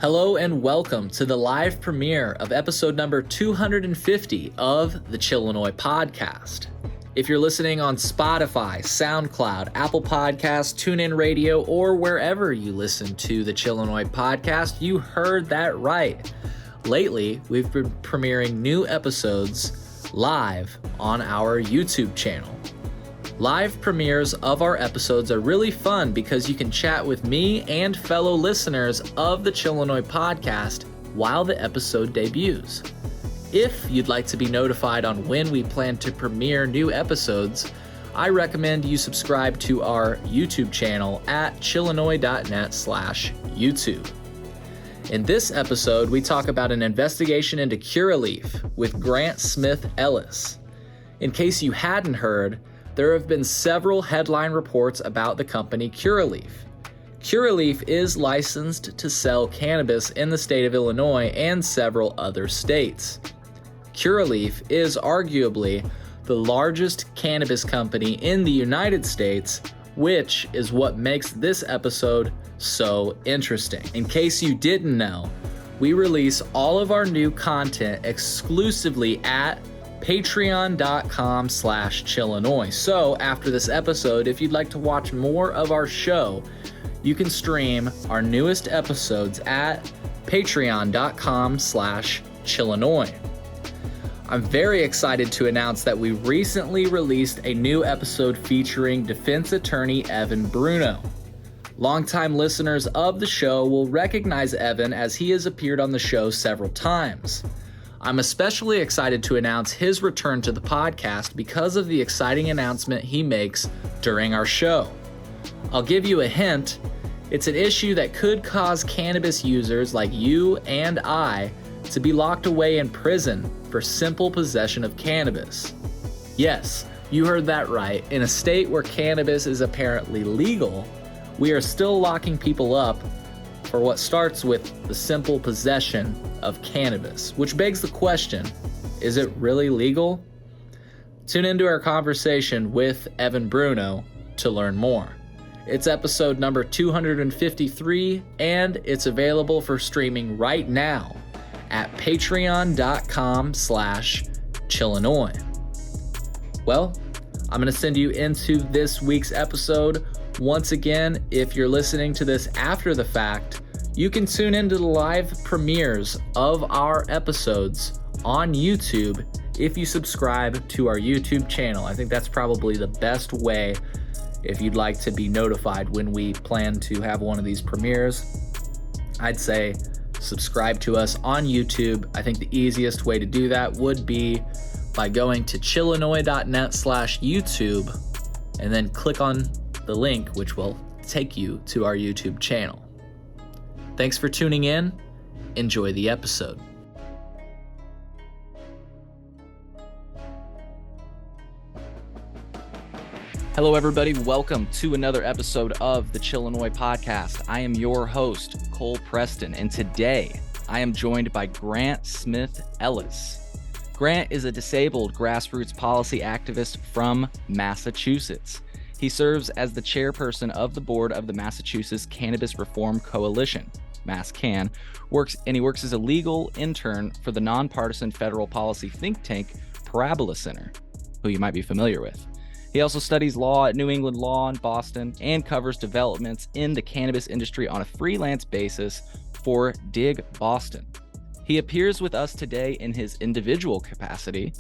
Hello and welcome to the live premiere of episode number 250 of the Chillinois podcast. If you're listening on Spotify, SoundCloud, Apple Podcasts, TuneIn Radio, or wherever you listen to the Chillinois podcast, you heard that right. Lately, we've been premiering new episodes live on our YouTube channel. Live premieres of our episodes are really fun because you can chat with me and fellow listeners of the Chillinois podcast while the episode debuts. If you'd like to be notified on when we plan to premiere new episodes, I recommend you subscribe to our YouTube channel at chillinois.net/YouTube. In this episode, we talk about an investigation into Curaleaf with Grant Smith Ellis. In case you hadn't heard, there have been several headline reports about the company Curaleaf. Curaleaf is licensed to sell cannabis in the state of Illinois and several other states. Curaleaf is arguably the largest cannabis company in the United States, which is what makes this episode so interesting. In case you didn't know, we release all of our new content exclusively at patreon.com/Chillinois. So after this episode, if you'd like to watch more of our show, you can stream our newest episodes at patreon.com/Chillinois. I'm very excited to announce that we recently released a new episode featuring defense attorney Evan Bruno. Longtime listeners of the show will recognize Evan as he has appeared on the show several times. I'm especially excited to announce his return to the podcast because of the exciting announcement he makes during our show. I'll give you a hint. It's an issue that could cause cannabis users like you and I to be locked away in prison for simple possession of cannabis. Yes, you heard that right. In a state where cannabis is apparently legal, we are still locking people up for what starts with the simple possession of cannabis, which begs the question, is it really legal? Tune into our conversation with Evan Bruno to learn more. It's episode number 253, and it's available for streaming right now at patreon.com/Chillinois. Well, I'm going to send you into this week's episode. Once again, if you're listening to this after the fact, you can tune into the live premieres of our episodes on YouTube if you subscribe to our YouTube channel. I think that's probably the best way if you'd like to be notified when we plan to have one of these premieres. I'd say subscribe to us on YouTube. I think the easiest way to do that would be by going to chillinois.net/YouTube and then click on the link, which will take you to our YouTube channel. Thanks for tuning in. Enjoy the episode. Hello, everybody. Welcome to another episode of the Chillinois podcast. I am your host, Cole Preston, and today I am joined by Grant Smith Ellis. Grant is a disabled grassroots policy activist from Massachusetts. He serves as the chairperson of the board of the Massachusetts Cannabis Reform Coalition, MassCan, and he works as a legal intern for the nonpartisan federal policy think tank Parabola Center, who you might be familiar with. He also studies law at New England Law in Boston and covers developments in the cannabis industry on a freelance basis for Dig Boston. He appears with us today in his individual capacity.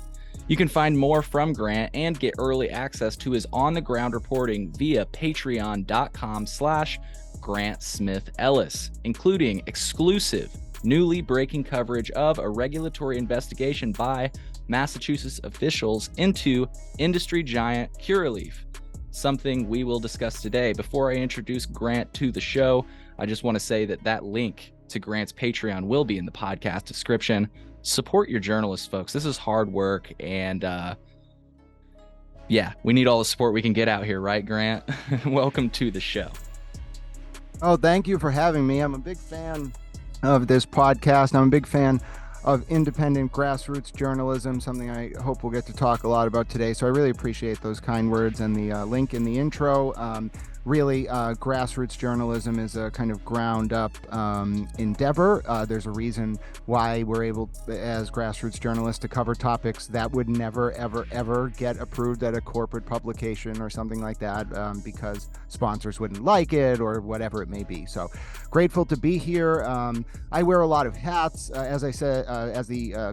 You can find more from Grant and get early access to his on-the-ground reporting via patreon.com/Grant Smith Ellis, including exclusive, newly breaking coverage of a regulatory investigation by Massachusetts officials into industry giant Curaleaf, something we will discuss today. Before I introduce Grant to the show, I just want to say that link to Grant's Patreon will be in the podcast description. Support your journalists, folks. This is hard work, and we need all the support we can get out here, right, Grant? Welcome to the show. Oh, thank you for having me. I'm a big fan of this podcast. I'm a big fan of independent grassroots journalism, something I hope we'll get to talk a lot about today. So I really appreciate those kind words and the link in the intro. really, grassroots journalism is a kind of ground up endeavor. There's a reason why we're able, as grassroots journalists, to cover topics that would never, ever, ever get approved at a corporate publication or something like that, because sponsors wouldn't like it or whatever it may be. So grateful to be here. I wear a lot of hats. As I said,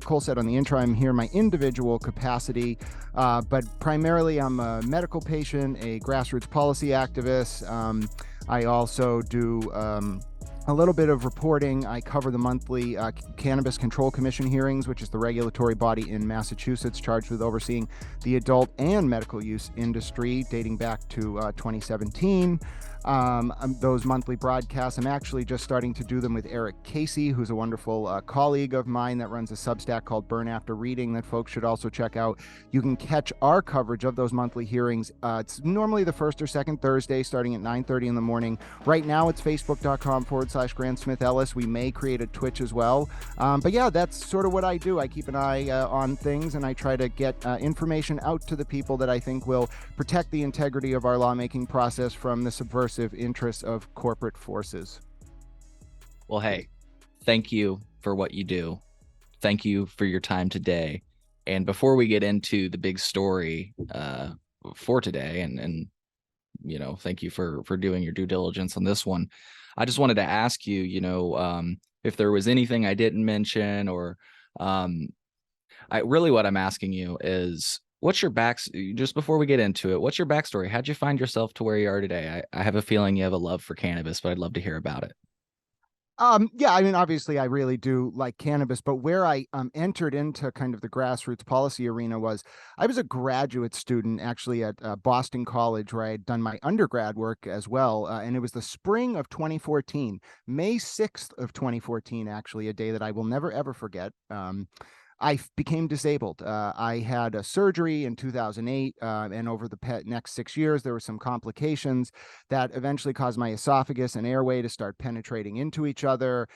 Cole said on the intro, I'm here in my individual capacity, but primarily I'm a medical patient, a grassroots policy activist. I also do a little bit of reporting. I cover the monthly Cannabis Control Commission hearings, which is the regulatory body in Massachusetts charged with overseeing the adult and medical use industry dating back to 2017. Those monthly broadcasts, I'm actually just starting to do them with Eric Casey, who's a wonderful colleague of mine that runs a Substack called Burn After Reading that folks should also check out. You can catch our coverage of those monthly hearings. It's normally the first or second Thursday starting at 9:30 in the morning. Right now it's facebook.com/Grant Smith Ellis. We may create a Twitch as well. But yeah, that's sort of what I do. I keep an eye on things, and I try to get information out to the people that I think will protect the integrity of our lawmaking process from the subversive interests of corporate forces. Well, hey, thank you for what you do. Thank you for your time today. And before we get into the big story for today, and you know, thank you for doing your due diligence on this one. I just wanted to ask you, you know, if there was anything I didn't mention, or what I'm asking you is, what's your just before we get into it, what's your backstory? How'd you find yourself to where you are today? I have a feeling you have a love for cannabis, but I'd love to hear about it. Yeah, I mean, obviously I really do like cannabis, but where I entered into kind of the grassroots policy arena was I was a graduate student actually at Boston College, where I had done my undergrad work as well. And it was the spring of 2014, May 6th of 2014, actually, a day that I will never, ever forget. I became disabled. I had a surgery in 2008, and over the next 6 years, there were some complications that eventually caused my esophagus and airway to start penetrating into each other,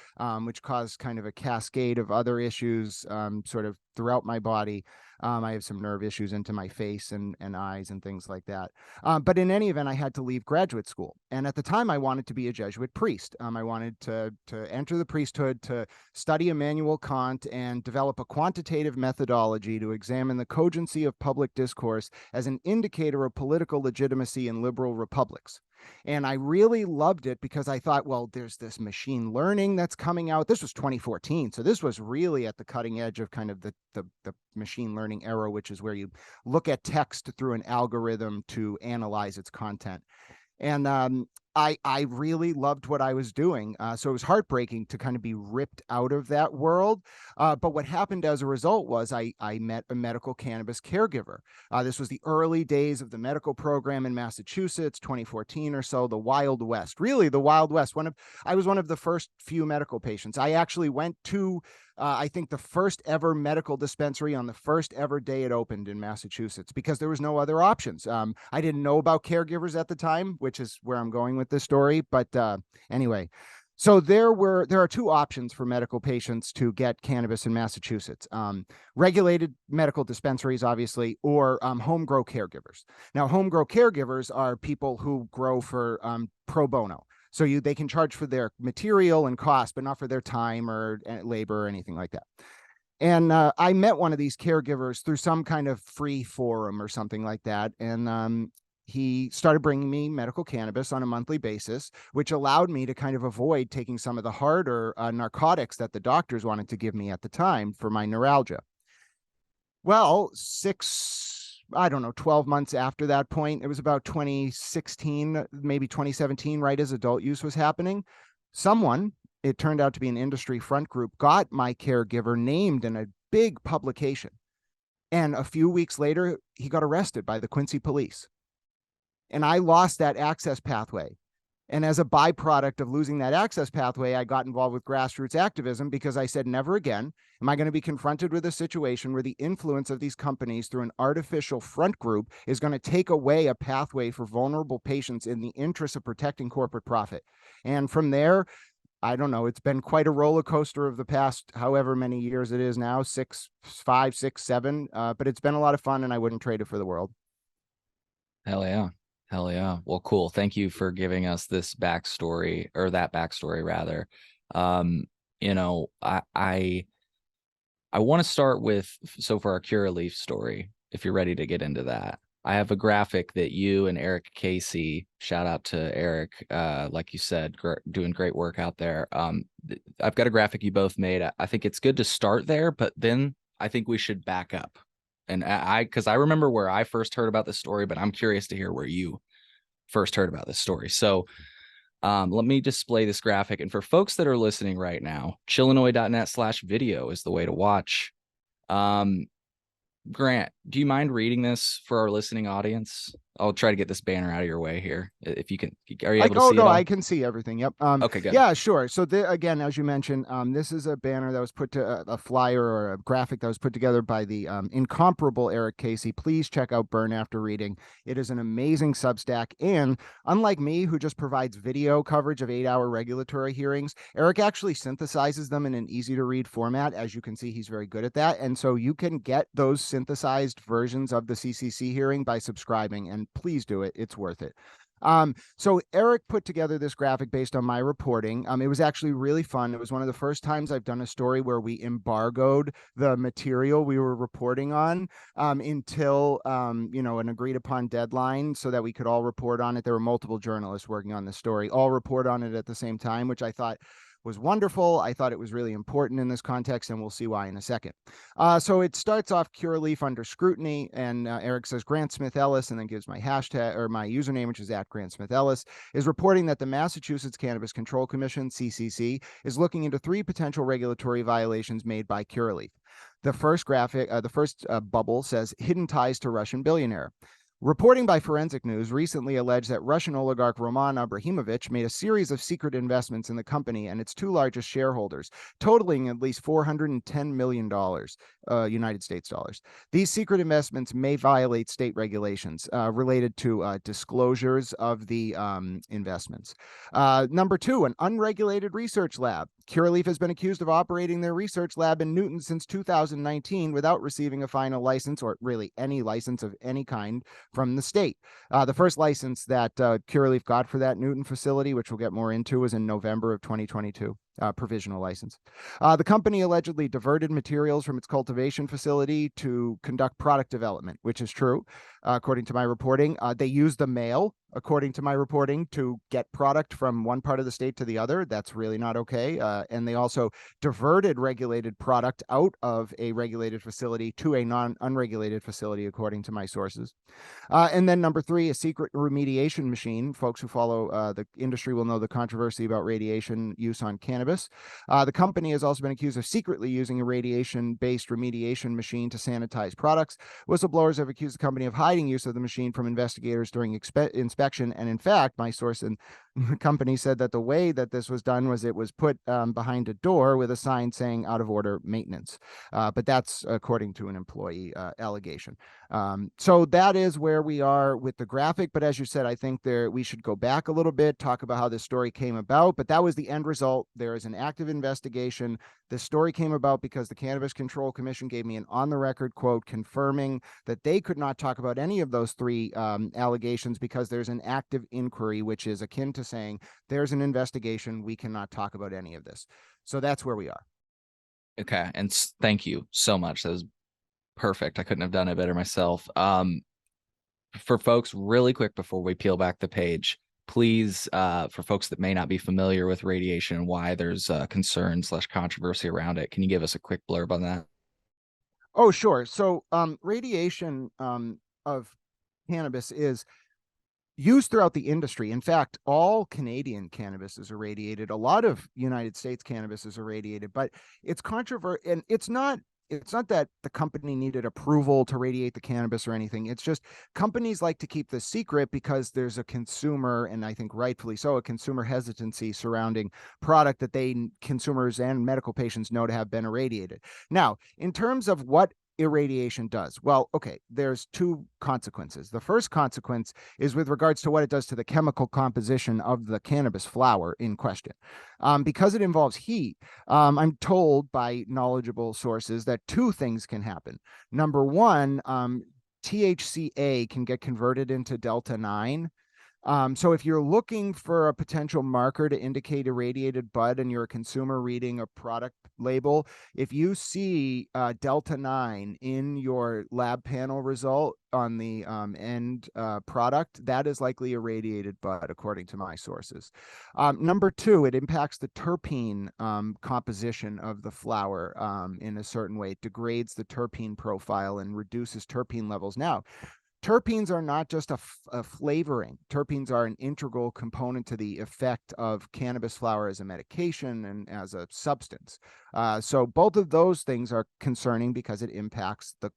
which caused kind of a cascade of other issues sort of throughout my body. I have some nerve issues into my face and eyes and things like that. But in any event, I had to leave graduate school. And at the time, I wanted to be a Jesuit priest. I wanted to enter the priesthood, to study Immanuel Kant and develop a quantitative methodology to examine the cogency of public discourse as an indicator of political legitimacy in liberal republics. And I really loved it because I thought, well, there's this machine learning that's coming out. This was 2014. So this was really at the cutting edge of kind of the machine learning era, which is where you look at text through an algorithm to analyze its content. And I really loved what I was doing. So it was heartbreaking to kind of be ripped out of that world. But what happened as a result was I met a medical cannabis caregiver. This was the early days of the medical program in Massachusetts, 2014 or so, the Wild West, really the Wild West. I was one of the first few medical patients. I actually went to I think the first ever medical dispensary on the first ever day it opened in Massachusetts, because there was no other options. I didn't know about caregivers at the time, which is where I'm going with this story. But anyway, so there are two options for medical patients to get cannabis in Massachusetts: regulated medical dispensaries, obviously, or home grow caregivers. Now, home grow caregivers are people who grow for pro bono. So they can charge for their material and cost, but not for their time or labor or anything like that. And I met one of these caregivers through some kind of free forum or something like that. And he started bringing me medical cannabis on a monthly basis, which allowed me to kind of avoid taking some of the harder narcotics that the doctors wanted to give me at the time for my neuralgia. Well, 12 months after that point, it was about 2016, maybe 2017, right as adult use was happening. Someone, it turned out to be an industry front group, got my caregiver named in a big publication. And a few weeks later, he got arrested by the Quincy police. And I lost that access pathway. And as a byproduct of losing that access pathway, I got involved with grassroots activism, because I said, never again am I going to be confronted with a situation where the influence of these companies through an artificial front group is going to take away a pathway for vulnerable patients in the interest of protecting corporate profit. And from there, I don't know, it's been quite a roller coaster of the past, however many years it is now, 5, 6, 7, but it's been a lot of fun, and I wouldn't trade it for the world. Hell yeah. Hell yeah. Well, cool. Thank you for giving us this backstory, or that backstory rather. Um, you know, I want to start with, so for our Curaleaf story, if you're ready to get into that, I have a graphic that you and Eric Casey, shout out to Eric, like you said, doing great work out there. I've got a graphic you both made. I think it's good to start there, but then I think we should back up. And because I remember where I first heard about this story, but I'm curious to hear where you first heard about this story. So let me display this graphic. And for folks that are listening right now, chillinois.net/video is the way to watch. Um, Grant, do you mind reading this for our listening audience? I'll try to get this banner out of your way here. If you can, are you able to Oh see it no, I all? can see everything. Yep. Okay, good. Yeah, sure. So again, as you mentioned, this is a banner that was put to a flyer or a graphic that was put together by the incomparable Eric Casey. Please check out Burn After Reading. It is an amazing Substack, and unlike me, who just provides video coverage of 8-hour regulatory hearings, Eric actually synthesizes them in an easy to read format. As you can see, he's very good at that, and so you can get those synthesized versions of the CCC hearing by subscribing. And please do it; it's worth it. So Eric put together this graphic based on my reporting. It was actually really fun. It was one of the first times I've done a story where we embargoed the material we were reporting on until an agreed upon deadline so that we could all report on it. There were multiple journalists working on this story, all report on it at the same time, which I thought was wonderful. I thought it was really important in this context, and we'll see why in a second. So it starts off Curaleaf under scrutiny, and Eric says Grant Smith Ellis, and then gives my hashtag or my username, which is at Grant Smith Ellis, is reporting that the Massachusetts Cannabis Control Commission, CCC, is looking into 3 potential regulatory violations made by Curaleaf. The first bubble says hidden ties to Russian billionaire. Reporting by Forensic News recently alleged that Russian oligarch Roman Abramovich made a series of secret investments in the company and its 2 largest shareholders, totaling at least $410 million United States dollars. These secret investments may violate state regulations related to disclosures of the investments. Number 2, an unregulated research lab. Curaleaf has been accused of operating their research lab in Newton since 2019 without receiving a final license, or really any license of any kind, from the state. The first license that Curaleaf got for that Newton facility, which we'll get more into, was in November of 2022. Provisional license. The company allegedly diverted materials from its cultivation facility to conduct product development, which is true, according to my reporting. They used the mail, according to my reporting, to get product from one part of the state to the other. That's really not okay. And they also diverted regulated product out of a regulated facility to a unregulated facility, according to my sources. And then number 3, a secret remediation machine. Folks who follow the industry will know the controversy about radiation use on cannabis. The company has also been accused of secretly using a radiation-based remediation machine to sanitize products. Whistleblowers have accused the company of hiding use of the machine from investigators during inspection. And in fact, my source in the company said that the way that this was done was it was put behind a door with a sign saying out of order maintenance. But that's according to an employee allegation. So that is where we are with the graphic. But as you said, I think we should go back a little bit, talk about how this story came about. But that was the end result. There is an active investigation. This story came about because the Cannabis Control Commission gave me an on-the-record quote confirming that they could not talk about any of those 3 allegations because there's an active inquiry, which is akin to saying there's an investigation. We cannot talk about any of this. So that's where we are. Okay. And thank you so much. That was perfect. I couldn't have done it better myself. For folks, really quick before we peel back the page, please, for folks that may not be familiar with radiation and why there's concern/controversy around it, can you give us a quick blurb on that? Oh, sure. So radiation of cannabis is used throughout the industry. In fact, all Canadian cannabis is irradiated. A lot of United States cannabis is irradiated, but it's controversial, and it's not that the company needed approval to radiate the cannabis or anything. It's just companies like to keep this secret because there's a consumer, and I think rightfully so, a consumer hesitancy surrounding product that consumers and medical patients know to have been irradiated. Now, in terms of what irradiation does, well, okay, there's 2 consequences. The first consequence is with regards to what it does to the chemical composition of the cannabis flower in question. Because it involves heat, I'm told by knowledgeable sources that 2 things can happen. Number 1, THCA can get converted into delta 9. So if you're looking for a potential marker to indicate irradiated bud and you're a consumer reading a product label, if you see delta 9 in your lab panel result on the end product, that is likely irradiated bud, according to my sources. Number two, it impacts the terpene composition of the flower in a certain way. It degrades the terpene profile and reduces terpene levels. Now, terpenes are not just a flavoring. Terpenes are an integral component to the effect of cannabis flower as a medication and as a substance. So both of those things are concerning because it impacts the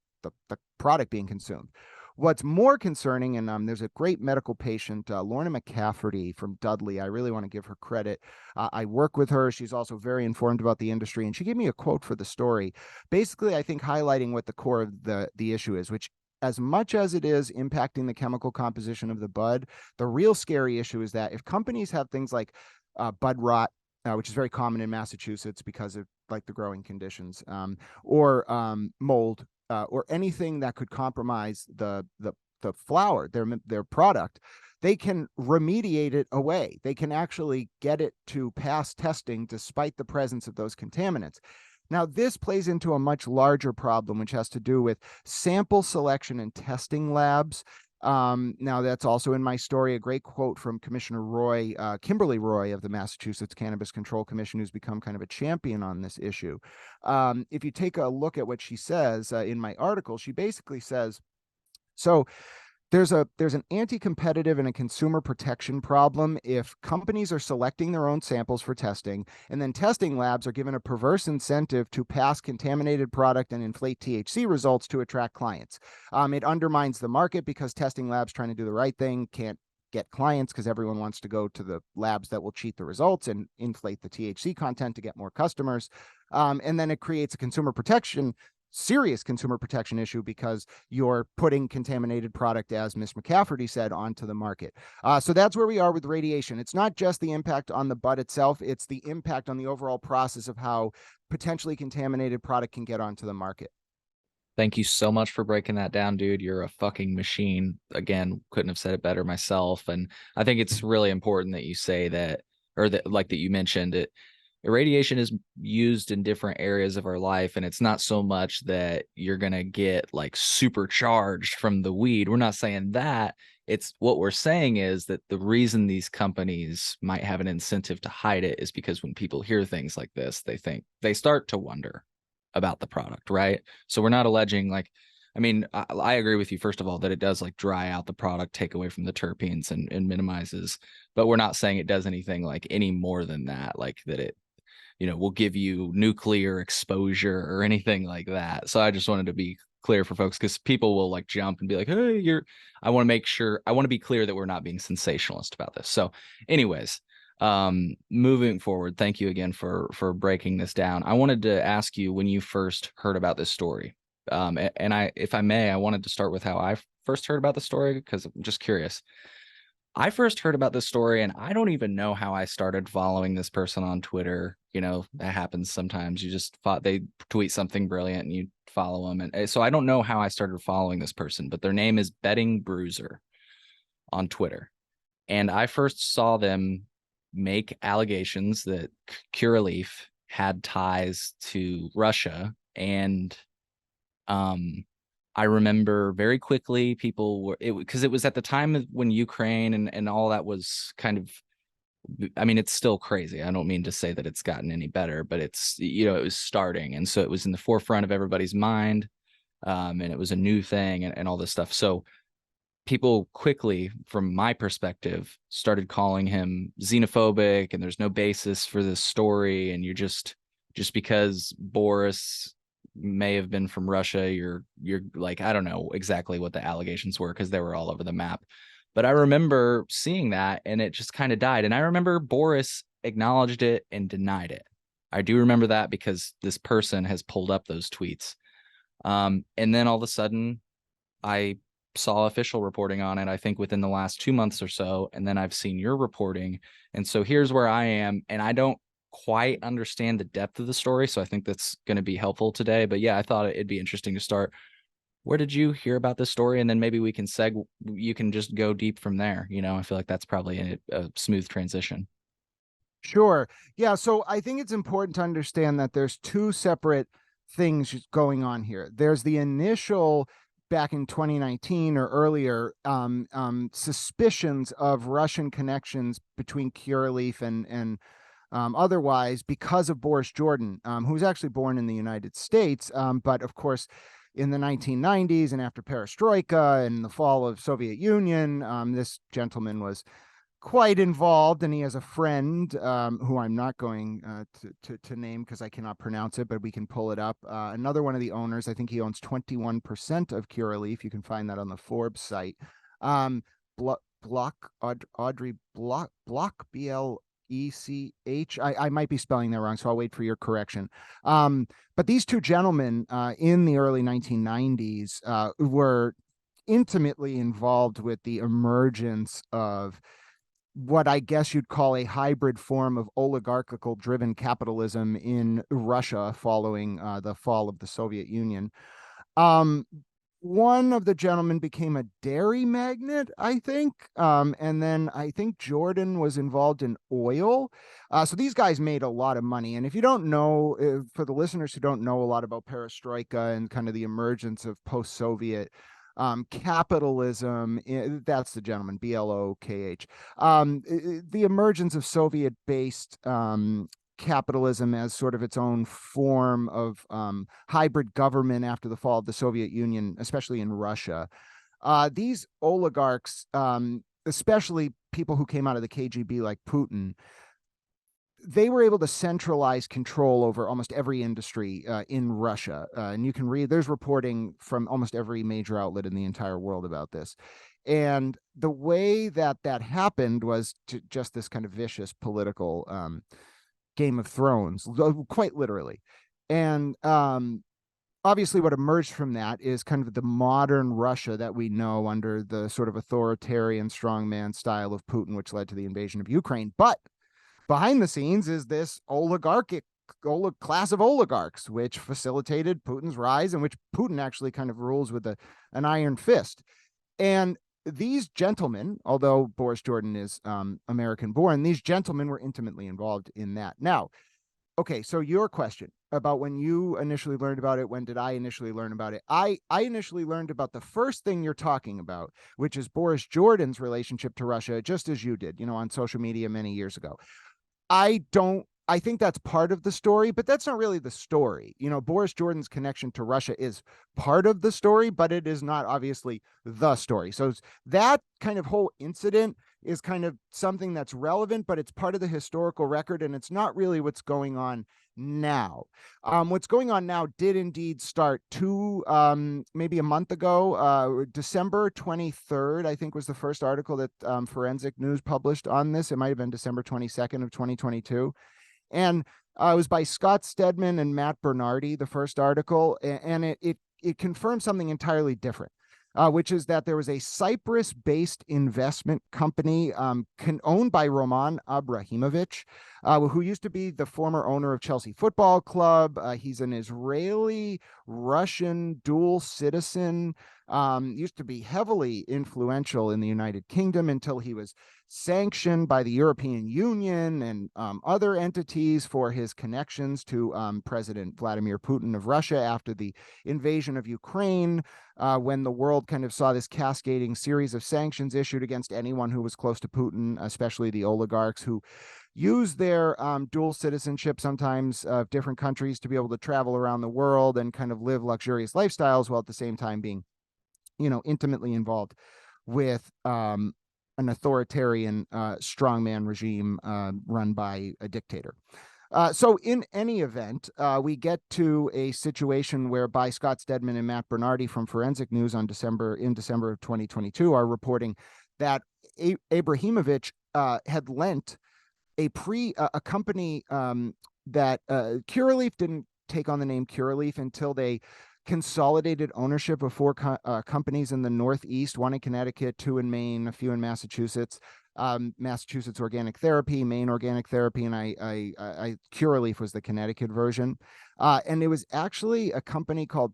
product being consumed. What's more concerning, and there's a great medical patient, Lorna McCafferty from Dudley. I really want to give her credit. I work with her. She's also very informed about the industry, and she gave me a quote for the story, basically, I think, highlighting what the core of the issue is, which, as much as it is impacting the chemical composition of the bud, the real scary issue is that if companies have things like bud rot, which is very common in Massachusetts because of like the growing conditions, or mold, or anything that could compromise the flower, their product, they can remediate it away. They can actually get it to pass testing despite the presence of those contaminants. Now, this plays into a much larger problem, which has to do with sample selection and testing labs. Now, that's also in my story, a great quote from Commissioner Roy, Kimberly Roy of the Massachusetts Cannabis Control Commission, who's become kind of a champion on this issue. If you take a look at what she says in my article, she basically says, so there's an anti-competitive and a consumer protection problem if companies are selecting their own samples for testing, and then testing labs are given a perverse incentive to pass contaminated product and inflate THC results to attract clients. It undermines the market because testing labs trying to do the right thing can't get clients because everyone wants to go to the labs that will cheat the results and inflate the THC content to get more customers. And then it creates a serious consumer protection issue because you're putting contaminated product, as Ms. McCafferty said, onto the market. So that's where we are with radiation. It's not just the impact on the bud itself, it's the impact on the overall process of how potentially contaminated product can get onto the market. Thank you so much for breaking that down, dude. You're a fucking machine. Again, couldn't have said it better myself. And I think it's really important that you say that, or that, like that you mentioned it, irradiation is used in different areas of our life, and it's not so much that you're going to get like supercharged from the weed. We're not saying that. It's what we're saying is that the reason these companies might have an incentive to hide it is because when people hear things like this, they start to wonder about the product, right? So we're not alleging like, I mean, I agree with you, first of all, that it does like dry out the product, take away from the terpenes and minimizes, but we're not saying it does anything like any more than that, like that it, will give you nuclear exposure or anything like that. So I just wanted to be clear for folks because people will like jump and be like, hey, I want to be clear that we're not being sensationalist about this. So anyways, moving forward, thank you again for breaking this down. I wanted to ask you when you first heard about this story. And if I may, I wanted to start with how I first heard about the story because I'm just curious. I first heard about this story, and I don't even know how I started following this person on Twitter. That happens sometimes. You just they tweet something brilliant and you follow them. And so I don't know how I started following this person, but their name is Betting Bruiser on Twitter. And I first saw them make allegations that Curaleaf had ties to Russia. And I remember very quickly people were, because it was at the time when Ukraine and all that was kind of, I mean, it's still crazy. I don't mean to say that it's gotten any better, but it's, it was starting. And so it was in the forefront of everybody's mind. And it was a new thing and all this stuff. So people quickly, from my perspective, started calling him xenophobic and there's no basis for this story. And you're just because Boris may have been from Russia, you're like, I don't know exactly what the allegations were because they were all over the map. But I remember seeing that and it just kind of died. And I remember Boris acknowledged it and denied it. I do remember that because this person has pulled up those tweets. And then all of a sudden I saw official reporting on it, I think within the last 2 months or so. And then I've seen your reporting. And so here's where I am. And I don't quite understand the depth of the story. So I think that's going to be helpful today. But yeah, I thought it'd be interesting to start. Where did you hear about this story? And then maybe you can just go deep from there. I feel like that's probably a smooth transition. Sure. Yeah. So I think it's important to understand that there's two separate things going on here. There's the initial back in 2019 or earlier suspicions of Russian connections between Curaleaf and otherwise because of Boris Jordan, who was actually born in the United States, but of course in the 1990s and after Perestroika and the fall of Soviet Union, this gentleman was quite involved, and he has a friend who I'm not going to name because I cannot pronounce it, but we can pull it up. Another one of the owners, I think he owns 21% of Curaleaf. You can find that on the Forbes site. Audrey Block, BLECH. I might be spelling that wrong, so I'll wait for your correction. But these two gentlemen in the early 1990s were intimately involved with the emergence of what I guess you'd call a hybrid form of oligarchical driven capitalism in Russia following the fall of the Soviet Union. Um, One of the gentlemen became a dairy magnate, I think. And then I think Jordan was involved in oil. So these guys made a lot of money. And if you don't know, for the listeners who don't know a lot about perestroika and kind of the emergence of post Soviet capitalism, that's the gentleman, BLOKH. The emergence of Soviet based capitalism as sort of its own form of hybrid government after the fall of the Soviet Union, especially in Russia. These oligarchs, especially people who came out of the KGB like Putin, they were able to centralize control over almost every industry in Russia. And you can read, there's reporting from almost every major outlet in the entire world about this. And the way that happened was just this kind of vicious political Game of Thrones, quite literally. And obviously what emerged from that is kind of the modern Russia that we know under the sort of authoritarian strongman style of Putin, which led to the invasion of Ukraine. But behind the scenes is this oligarchic class of oligarchs, which facilitated Putin's rise and which Putin actually kind of rules with an iron fist. And these gentlemen, although Boris Jordan is American born, these gentlemen were intimately involved in that. Now, okay, so your question about when you initially learned about it, when did I initially learn about it? I initially learned about the first thing you're talking about, which is Boris Jordan's relationship to Russia, just as you did, on social media many years ago. I think that's part of the story, but that's not really the story. Boris Jordan's connection to Russia is part of the story, but it is not obviously the story. So that kind of whole incident is kind of something that's relevant, but it's part of the historical record, and it's not really what's going on now. What's going on now did indeed start maybe a month ago. December 23rd, I think, was the first article that Forensic News published on this. It might have been December 22nd of 2022. And it was by Scott Stedman and Matt Bernardi, the first article, and it confirmed something entirely different. Which is that there was a Cyprus-based investment company owned by Roman Abramovich, who used to be the former owner of Chelsea Football Club. He's an Israeli-Russian dual citizen, used to be heavily influential in the United Kingdom until he was sanctioned by the European Union and other entities for his connections to President Vladimir Putin of Russia after the invasion of Ukraine, when the world kind of saw this cascading series of sanctions issued against anyone who was close to Putin, especially the oligarchs who use their dual citizenship sometimes of different countries to be able to travel around the world and kind of live luxurious lifestyles while at the same time being, intimately involved with an authoritarian strongman regime run by a dictator. So in any event, we get to a situation whereby Scott Stedman and Matt Bernardi from Forensic News in December of 2022 are reporting that Abramovich had lent a company that Curaleaf didn't take on the name Curaleaf until they consolidated ownership of four companies in the Northeast, one in Connecticut, two in Maine, a few in Massachusetts. Massachusetts Organic Therapy, Maine Organic Therapy, and Curaleaf was the Connecticut version. And it was actually a company called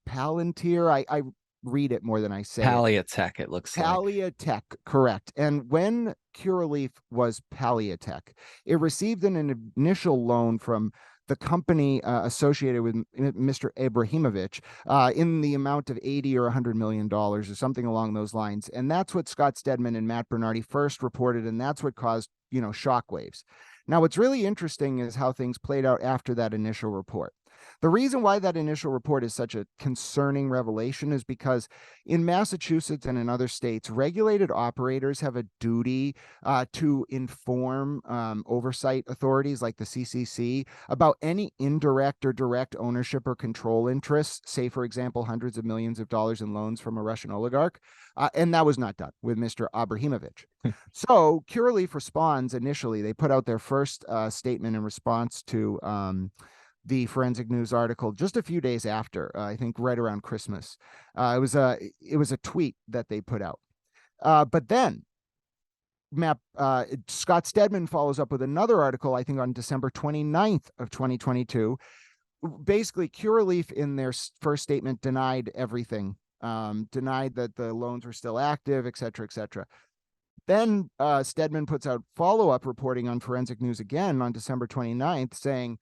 Palantir. I read it more than I say it. Paliatech, it looks like. Paliatech, correct. And when Curaleaf was Paliatech, it received an initial loan from the company associated with Mr. Abramovich in the amount of 80 or $100 million or something along those lines. And that's what Scott Stedman and Matt Bernardi first reported, and that's what caused, shockwaves. Now, what's really interesting is how things played out after that initial report. The reason why that initial report is such a concerning revelation is because in Massachusetts and in other states, regulated operators have a duty to inform oversight authorities like the CCC about any indirect or direct ownership or control interests, say, for example, hundreds of millions of dollars in loans from a Russian oligarch. And that was not done with Mr. Abramovich. So Curaleaf responds initially. They put out their first statement in response to the Forensic News article just a few days after, I think right around Christmas. It was a tweet that they put out. But then Scott Stedman follows up with another article, I think on December 29th of 2022. Basically, Curaleaf in their first statement denied everything, denied that the loans were still active, et cetera, et cetera. Then Stedman puts out follow-up reporting on Forensic News again on December 29th saying,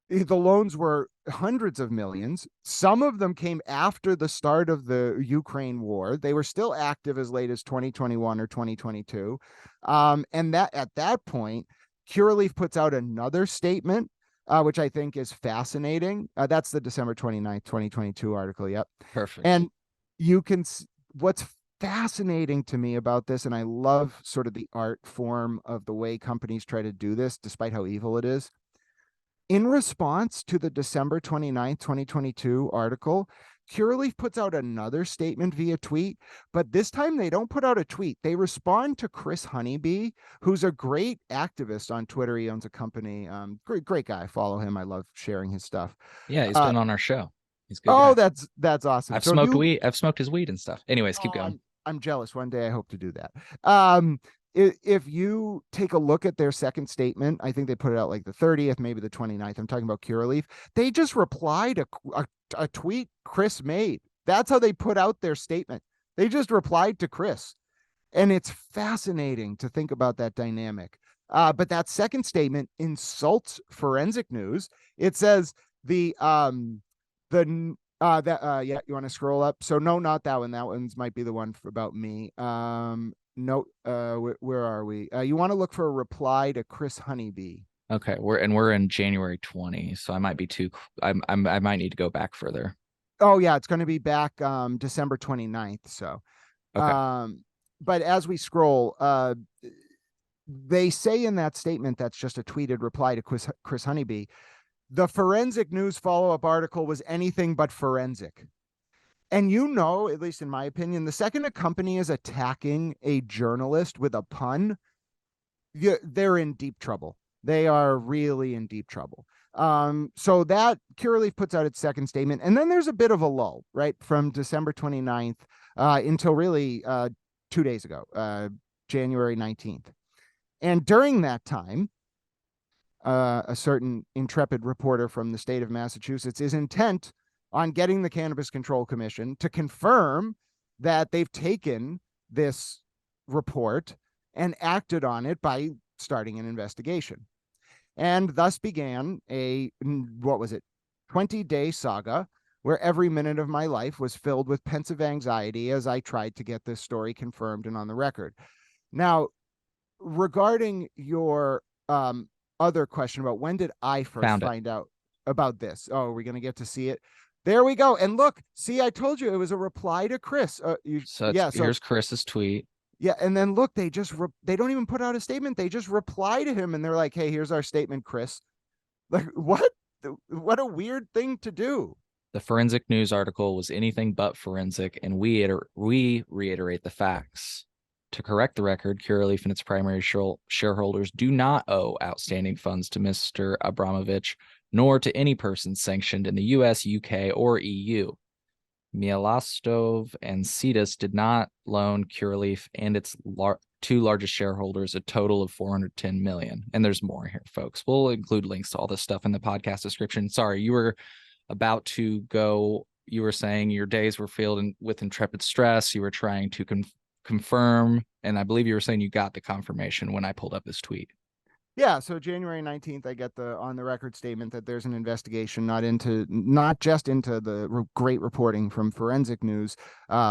the loans were hundreds of millions. Some of them came after the start of the Ukraine war. They were still active as late as 2021 or 2022. And that at that point, Curaleaf puts out another statement, which I think is fascinating. That's the December 29th, 2022 article. Yep. Perfect. And what's fascinating to me about this, and I love sort of the art form of the way companies try to do this, despite how evil it is. In response to the December 29th, 2022 article, Curaleaf puts out another statement via tweet, but this time they don't put out a tweet. They respond to Chris Honeybee, who's a great activist on Twitter. He owns a company. Great guy. I follow him. I love sharing his stuff. Yeah, he's been on our show. He's good. Oh, guy. That's awesome. I've smoked weed. I've smoked his weed and stuff. Anyways, keep going. I'm jealous. One day I hope to do that. If you take a look at their second statement, I think they put it out like the 30th, maybe the 29th. I'm talking about Curaleaf. They just replied a tweet Chris made. That's how they put out their statement. They just replied to Chris. And it's fascinating to think about that dynamic. But that second statement insults Forensic News. It says you want to scroll up? So no, not that one. That one's might be the one about me. No, where are we? You want to look for a reply to Chris Honeybee. Okay, we're in January 20, so I might be I might need to go back further. Oh yeah, it's going to be back December 29th. So, okay. But as we scroll, they say in that statement that's just a tweeted reply to Chris Honeybee, the Forensic News follow-up article was anything but forensic. And at least in my opinion, the second a company is attacking a journalist with a pun, they're in deep trouble. They are really in deep trouble. So that Curaleaf puts out its second statement. And then there's a bit of a lull, right? From December 29th until really 2 days ago, January 19th. And during that time, a certain intrepid reporter from the state of Massachusetts is intent on getting the Cannabis Control Commission to confirm that they've taken this report and acted on it by starting an investigation. And thus began 20-day saga where every minute of my life was filled with pensive anxiety as I tried to get this story confirmed and on the record. Now, regarding your other question about when did I first find out about this? Oh, are we going to get to see it? There we go. And look, see, I told you it was a reply to Chris. So here's Chris's tweet. Yeah. And then look, they don't even put out a statement. They just reply to him and they're like, hey, here's our statement, Chris. Like, what? What a weird thing to do. The Forensic News article was anything but forensic, and we reiterate the facts. To correct the record, Curaleaf and its primary shareholders do not owe outstanding funds to Mr. Abramovich, nor to any person sanctioned in the US, UK, or EU. Mielostov and Cetus did not loan Curaleaf and its two largest shareholders a total of $410 million. And there's more here, folks. We'll include links to all this stuff in the podcast description. Sorry, you were about to go. You were saying your days were filled with intrepid stress. You were trying to confirm, and I believe you were saying you got the confirmation when I pulled up this tweet. Yeah, so January 19th, I get the on the record statement that there's an investigation not just into the great reporting from Forensic News,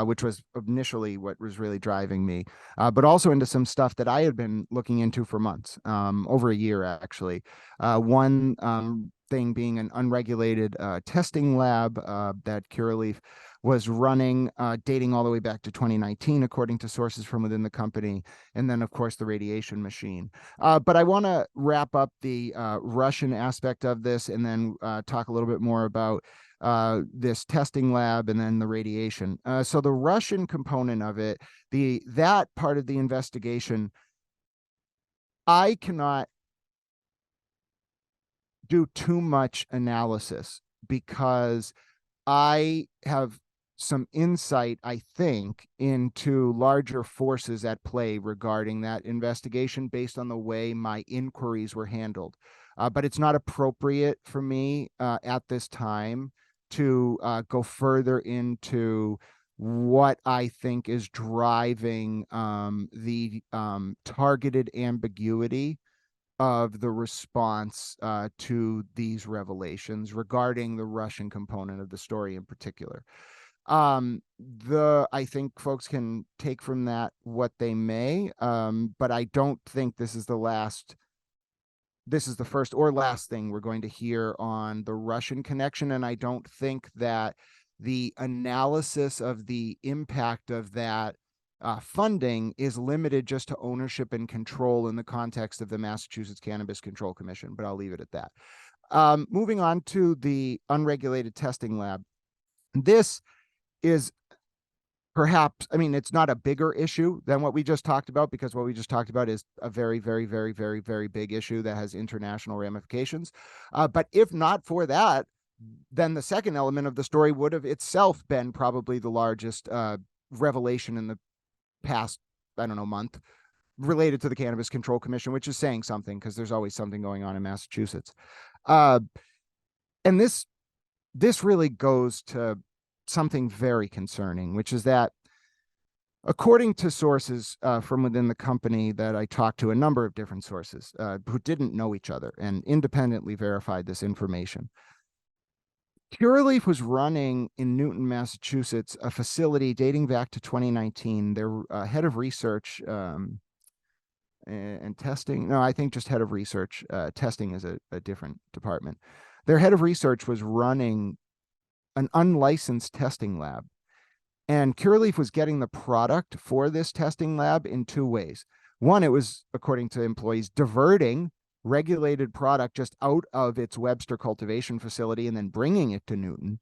which was initially what was really driving me, but also into some stuff that I had been looking into for months, over a year actually. One thing being an unregulated testing lab that Curaleaf was running, dating all the way back to 2019, according to sources from within the company. And then, of course, the radiation machine. But I want to wrap up the Russian aspect of this and then talk a little bit more about this testing lab and then the radiation. So the Russian component of it, that part of the investigation, I cannot do too much analysis because I have some insight, I think, into larger forces at play regarding that investigation based on the way my inquiries were handled. But it's not appropriate for me at this time to go further into what I think is driving the targeted ambiguity of the response to these revelations regarding the Russian component of the story in particular. I think folks can take from that what they may, but I don't think this is the first or last thing we're going to hear on the Russian connection. And I don't think that the analysis of the impact of that funding is limited just to ownership and control in the context of the Massachusetts Cannabis Control Commission, but I'll leave it at that. Moving on to the unregulated testing lab. This is perhaps, I mean, it's not a bigger issue than what we just talked about, because what we just talked about is a very, very, very, very, very big issue that has international ramifications. But if not for that, then the second element of the story would have itself been probably the largest revelation in the past, I don't know, month related to the Cannabis Control Commission, which is saying something because there's always something going on in Massachusetts. And this really goes to something very concerning, which is that according to sources from within the company that I talked to, a number of different sources who didn't know each other and independently verified this information, Curaleaf was running in Newton, Massachusetts, a facility dating back to 2019. Their head of research and testing, no, I think just head of research, testing is a different department. Their head of research was running an unlicensed testing lab. And Curaleaf was getting the product for this testing lab in two ways. One, it was, according to employees, diverting regulated product just out of its Webster cultivation facility and then bringing it to Newton.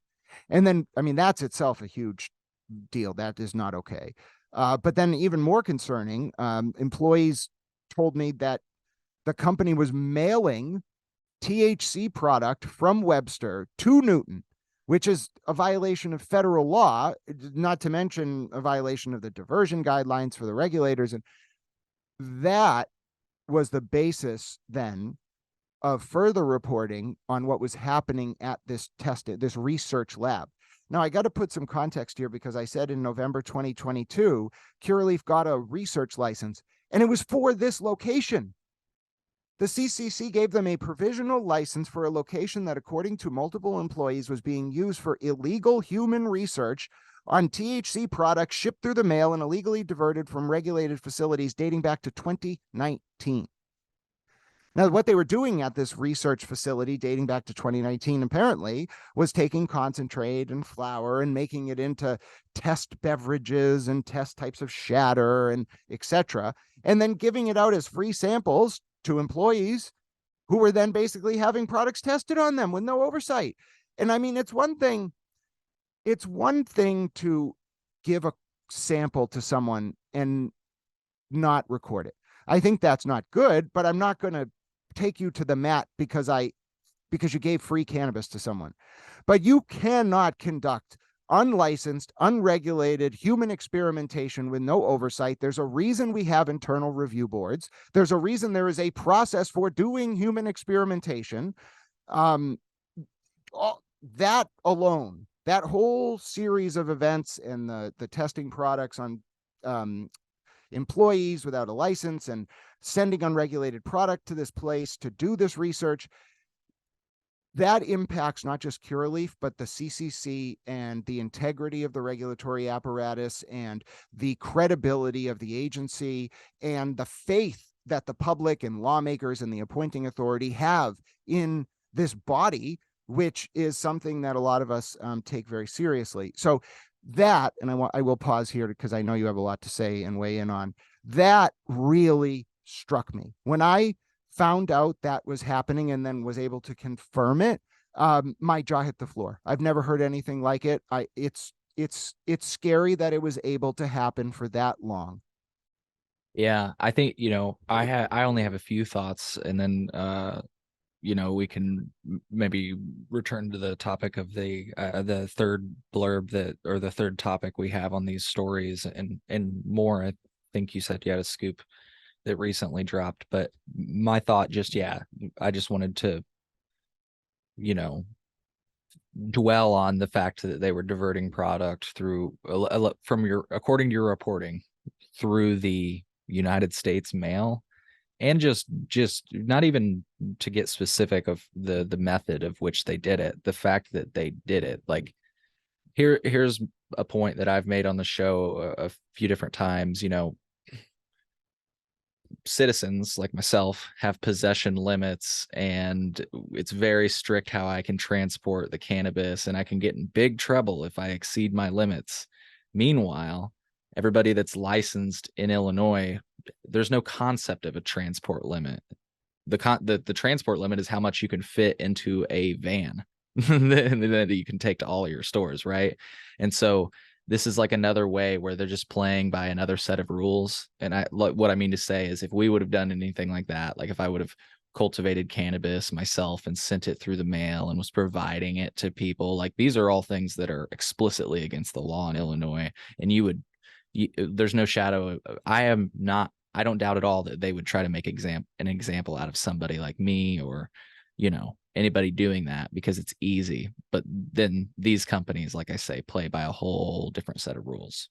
And then, I mean, that's itself a huge deal. That is not okay. But then even more concerning, employees told me that the company was mailing THC product from Webster to Newton, which is a violation of federal law, not to mention a violation of the diversion guidelines for the regulators. And that was the basis then of further reporting on what was happening at this research lab. Now, I got to put some context here because I said in November 2022, Curaleaf got a research license, and it was for this location. The CCC gave them a provisional license for a location that, according to multiple employees, was being used for illegal human research on THC products shipped through the mail and illegally diverted from regulated facilities dating back to 2019. Now, what they were doing at this research facility dating back to 2019, apparently, was taking concentrate and flower and making it into test beverages and test types of shatter and etc., and then giving it out as free samples to employees who were then basically having products tested on them with no oversight. And I mean, it's one thing to give a sample to someone and not record it. I think that's not good, but I'm not going to take you to the mat because you gave free cannabis to someone. But you cannot conduct unlicensed, unregulated human experimentation with no oversight. There's a reason we have internal review boards. There's a reason there is a process for doing human experimentation. That alone, that whole series of events and the testing products on employees without a license and sending unregulated product to this place to do this research, that impacts not just Curaleaf, but the CCC and the integrity of the regulatory apparatus and the credibility of the agency and the faith that the public and lawmakers and the appointing authority have in this body, which is something that a lot of us take very seriously. So that, and I will pause here because I know you have a lot to say and weigh in on, that really struck me. When I found out that was happening and then was able to confirm it, my jaw hit the floor. I've never heard anything like it. It's scary that it was able to happen for that long. Yeah, I think, I only have a few thoughts, and then we can maybe return to the topic of the third blurb or the third topic we have on these stories and more. I think you said you had a scoop that recently dropped, but my thought I just wanted to, dwell on the fact that they were diverting product through according to your reporting, through the United States mail, and just not even to get specific of the method of which they did it, the fact that they did it. Like, here's a point that I've made on the show a few different times. Citizens like myself have possession limits, and it's very strict how I can transport the cannabis, and I can get in big trouble if I exceed my limits. Meanwhile, everybody that's licensed in Illinois, there's no concept of a transport limit. The transport limit is how much you can fit into a van that you can take to all of your stores, right? And so this is like another way where they're just playing by another set of rules. And what I mean to say is, if we would have done anything like that, like if I would have cultivated cannabis myself and sent it through the mail and was providing it to people, like, these are all things that are explicitly against the law in Illinois. And there's no shadow of, I don't doubt at all that they would try to make an example out of somebody like me, or anybody doing that, because it's easy. But then these companies, like I say, play by a whole different set of rules.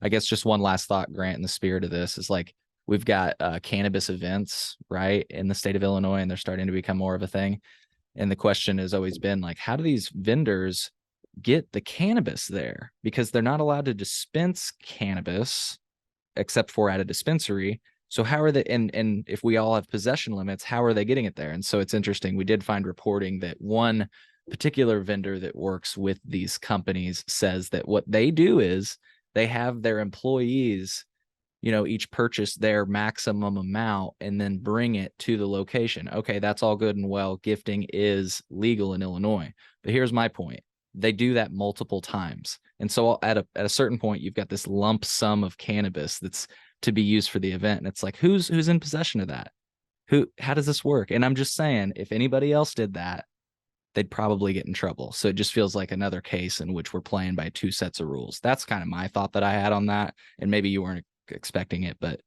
I guess just one last thought, Grant, in the spirit of this, is like, we've got cannabis events, right, in the state of Illinois, and they're starting to become more of a thing. And the question has always been, like, how do these vendors get the cannabis there? Because they're not allowed to dispense cannabis except for at a dispensary. So how are they, and if we all have possession limits, how are they getting it there? And so it's interesting. We did find reporting that one particular vendor that works with these companies says that what they do is they have their employees, each purchase their maximum amount and then bring it to the location. Okay, that's all good and well. Gifting is legal in Illinois. But here's my point. They do that multiple times. And so at a certain point, you've got this lump sum of cannabis that's to be used for the event. And it's like, who's in possession of that? How does this work? And I'm just saying, if anybody else did that, they'd probably get in trouble. So it just feels like another case in which we're playing by two sets of rules. That's kind of my thought that I had on that. And maybe you weren't expecting it, but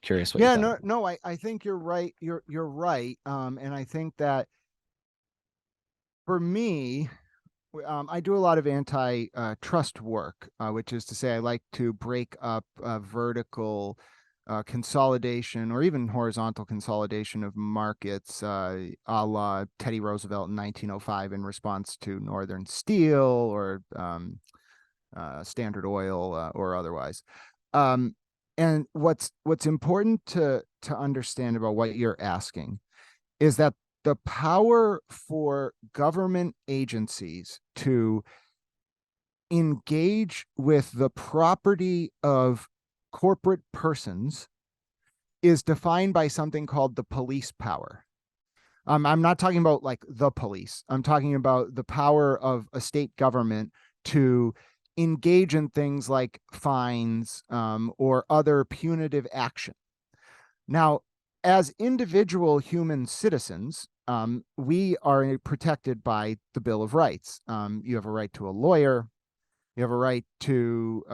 curious what you thought. No, I think you're right. You're right. And I think that for me, I do a lot of anti-trust work, which is to say I like to break up vertical consolidation or even horizontal consolidation of markets, a la Teddy Roosevelt in 1905 in response to Northern Steel or Standard Oil or otherwise. And what's important to understand about what you're asking is that the power for government agencies to engage with the property of corporate persons is defined by something called the police power. I'm not talking about like the police. I'm talking about the power of a state government to engage in things like fines or other punitive action. Now, as individual human citizens, we are protected by the Bill of Rights. You have a right to a lawyer. You have a right to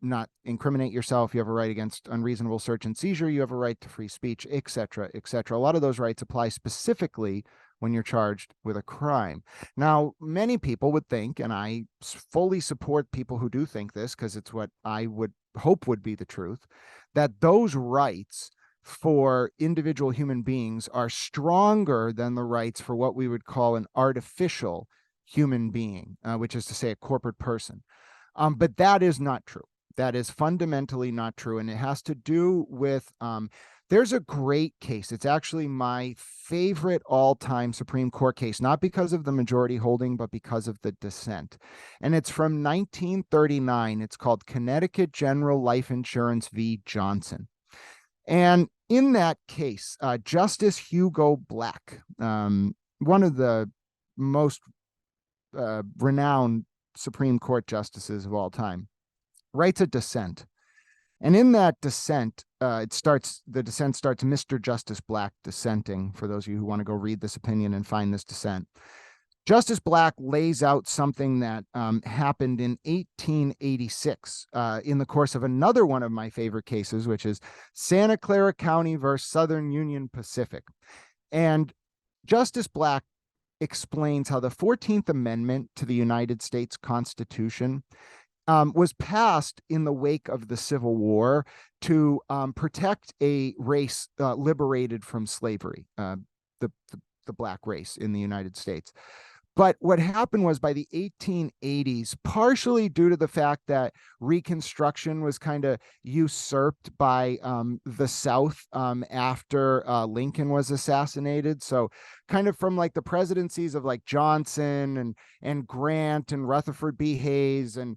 not incriminate yourself. You have a right against unreasonable search and seizure. You have a right to free speech, et cetera, et cetera. A lot of those rights apply specifically when you're charged with a crime. Now, many people would think, and I fully support people who do think this because it's what I would hope would be the truth, that those rights for individual human beings are stronger than the rights for what we would call an artificial human being, which is to say a corporate person. But that is not true. That is fundamentally not true. And it has to do with, there's a great case. It's actually my favorite all-time Supreme Court case, not because of the majority holding, but because of the dissent. And it's from 1939. It's called Connecticut General Life Insurance v. Johnson. And in that case, Justice Hugo Black, one of the most renowned Supreme Court justices of all time, writes a dissent. And in that dissent, the dissent starts Mr. Justice Black dissenting, for those of you who want to go read this opinion and find this dissent. Justice Black lays out something that happened in 1886 in the course of another one of my favorite cases, which is Santa Clara County versus Southern Union Pacific. And Justice Black explains how the 14th Amendment to the United States Constitution was passed in the wake of the Civil War to protect a race liberated from slavery, the Black race in the United States. But what happened was by the 1880s, partially due to the fact that Reconstruction was kind of usurped by the South after Lincoln was assassinated. So kind of from like the presidencies of like Johnson and Grant and Rutherford B. Hayes and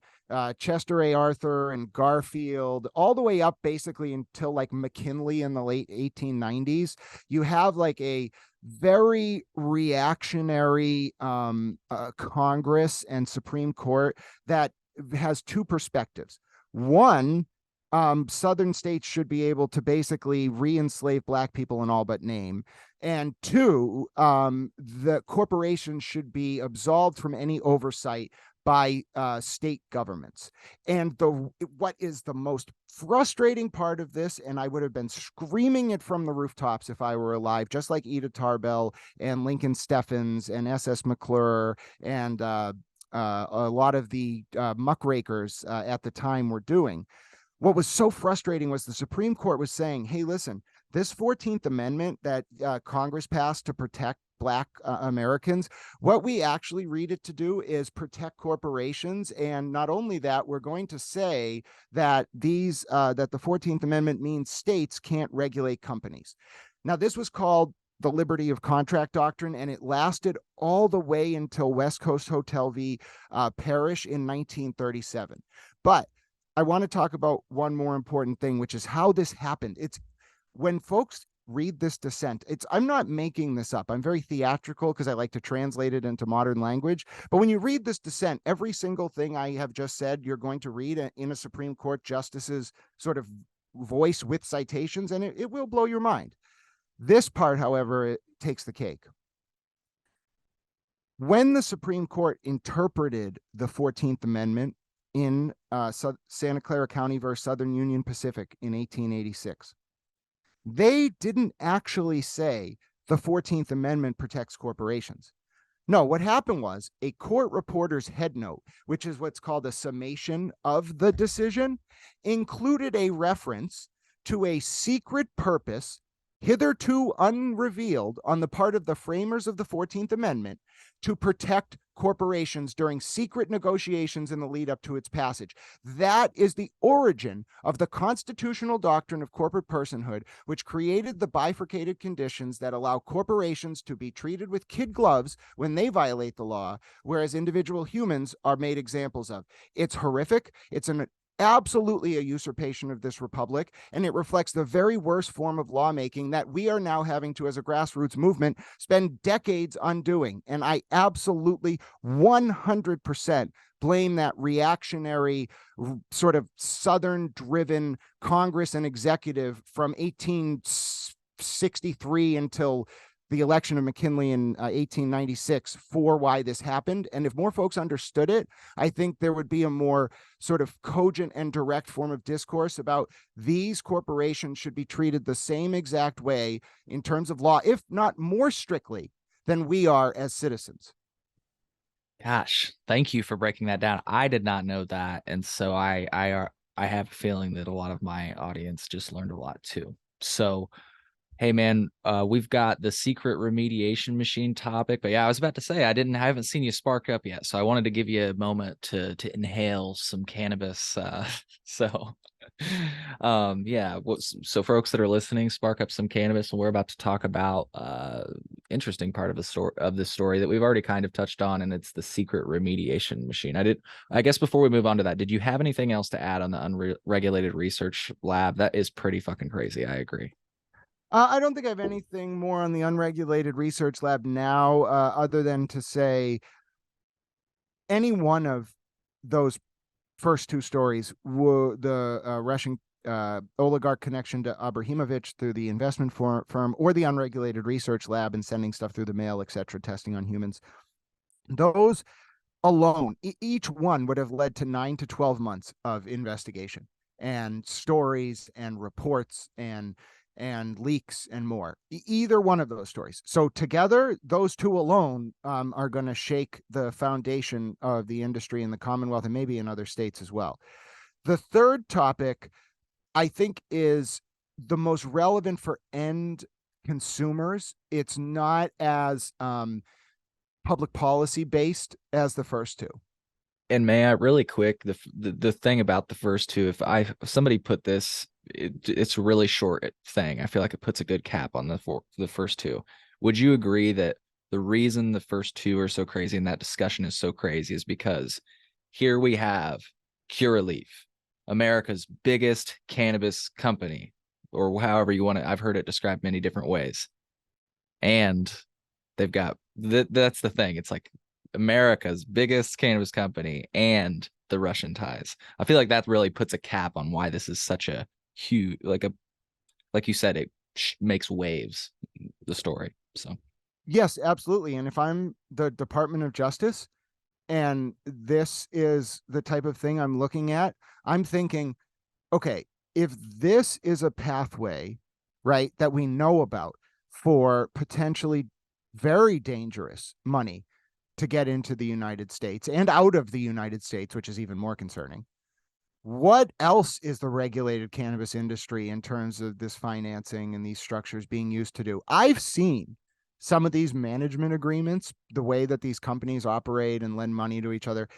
Chester A. Arthur and Garfield, all the way up basically until like McKinley in the late 1890s, you have like a very reactionary Congress and Supreme Court that has two perspectives. One, Southern states should be able to basically re-enslave Black people in all but name. And two, the corporations should be absolved from any oversight by state governments. And what is the most frustrating part of this, and I would have been screaming it from the rooftops if I were alive, just like Ida Tarbell and Lincoln Steffens and S.S. McClure and a lot of the muckrakers at the time were doing. What was so frustrating was the Supreme Court was saying, hey, listen, this 14th Amendment that Congress passed to protect Black Americans, what we actually read it to do is protect corporations. And not only that, we're going to say that that the 14th Amendment means states can't regulate companies. Now, this was called the liberty of contract doctrine, and it lasted all the way until West Coast Hotel v. Parrish in 1937. But I want to talk about one more important thing, which is how this happened. It's when folks read this dissent, I'm not making this up. I'm very theatrical because I like to translate it into modern language. But when you read this dissent, every single thing I have just said, you're going to read in a Supreme Court justice's sort of voice with citations, and it will blow your mind. This part, however, it takes the cake. When the Supreme Court interpreted the 14th Amendment in Santa Clara County versus Southern Union Pacific in 1886, they didn't actually say the 14th Amendment protects corporations. No, what happened was a court reporter's headnote, which is what's called a summation of the decision, included a reference to a secret purpose hitherto unrevealed on the part of the framers of the 14th Amendment to protect corporations during secret negotiations in the lead up to its passage. That is the origin of the constitutional doctrine of corporate personhood, which created the bifurcated conditions that allow corporations to be treated with kid gloves when they violate the law, whereas individual humans are made examples of. It's horrific. It's absolutely a usurpation of this republic, and it reflects the very worst form of lawmaking that we are now having to, as a grassroots movement, spend decades undoing. And I absolutely 100% blame that reactionary sort of Southern-driven Congress and executive from 1863 until the election of McKinley in 1896 for why this happened. And if more folks understood it, I think there would be a more sort of cogent and direct form of discourse about these corporations should be treated the same exact way in terms of law, if not more strictly than we are as citizens. Gosh, thank you for breaking that down. I did not know that. And so I have a feeling that a lot of my audience just learned a lot too. So hey man, we've got the secret remediation machine topic, but yeah, I was about to say I haven't seen you spark up yet, so I wanted to give you a moment to inhale some cannabis. So, yeah. So folks that are listening, spark up some cannabis, and we're about to talk about interesting part of the story that we've already kind of touched on, and it's the secret remediation machine. I guess before we move on to that, did you have anything else to add on the unregulated research lab? That is pretty fucking crazy. I agree. I don't think I have anything more on the unregulated research lab now, other than to say any one of those first two stories, the Russian oligarch connection to Abramovich through the investment firm, or the unregulated research lab and sending stuff through the mail, etc., testing on humans, those alone, each one would have led to 9 to 12 months of investigation and stories and reports and leaks and more. Either one of those stories. So together, those two alone are going to shake the foundation of the industry in the Commonwealth and maybe in other states as well. The third topic, I think, is the most relevant for end consumers. It's not as public policy based as the first two. And may I really quick, the thing about the first two, if somebody put this, it's a really short thing. I feel like it puts a good cap on the first two. Would you agree that the reason the first two are so crazy and that discussion is so crazy is because here we have Curaleaf, America's biggest cannabis company, or however you want to, I've heard it described many different ways. And they've got, that's the thing. It's like America's biggest cannabis company and the Russian ties. I feel like that really puts a cap on why this is such a huge, like you said, it makes waves, the story. So yes, absolutely. And if I'm the Department of Justice and this is the type of thing I'm looking at, I'm thinking, okay, if this is a pathway, right, that we know about for potentially very dangerous money to get into the United States and out of the United States, which is even more concerning, what else is the regulated cannabis industry in terms of this financing and these structures being used to do? I've seen some of these management agreements, the way that these companies operate and lend money to each other.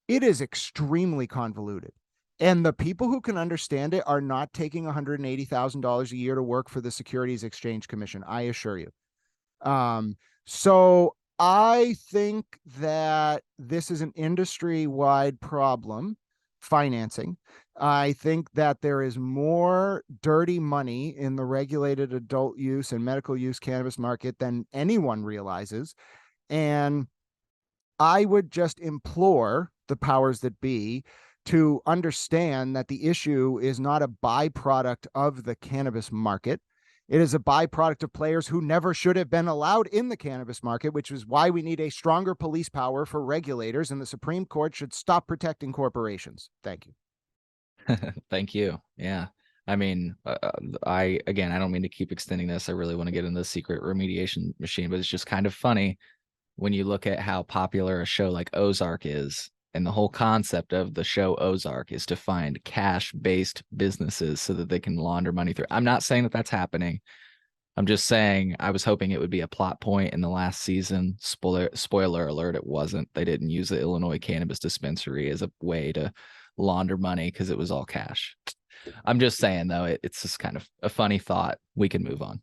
It is extremely convoluted. And the people who can understand it are not taking $180,000 a year to work for the Securities Exchange Commission, I assure you. So I think that this is an industry-wide problem, financing. I think that there is more dirty money in the regulated adult use and medical use cannabis market than anyone realizes. And I would just implore the powers that be to understand that the issue is not a byproduct of the cannabis market. It is a byproduct of players who never should have been allowed in the cannabis market, which is why we need a stronger police power for regulators, and the Supreme Court should stop protecting corporations. Thank you. Thank you. Yeah. I mean, I don't mean to keep extending this. I really want to get into the secret remediation machine, but it's just kind of funny when you look at how popular a show like Ozark is. And the whole concept of the show Ozark is to find cash-based businesses so that they can launder money through. I'm not saying that that's happening. I'm just saying I was hoping it would be a plot point in the last season. Spoiler alert, it wasn't. They didn't use the Illinois cannabis dispensary as a way to launder money because it was all cash. I'm just saying, though, it's just kind of a funny thought. We can move on.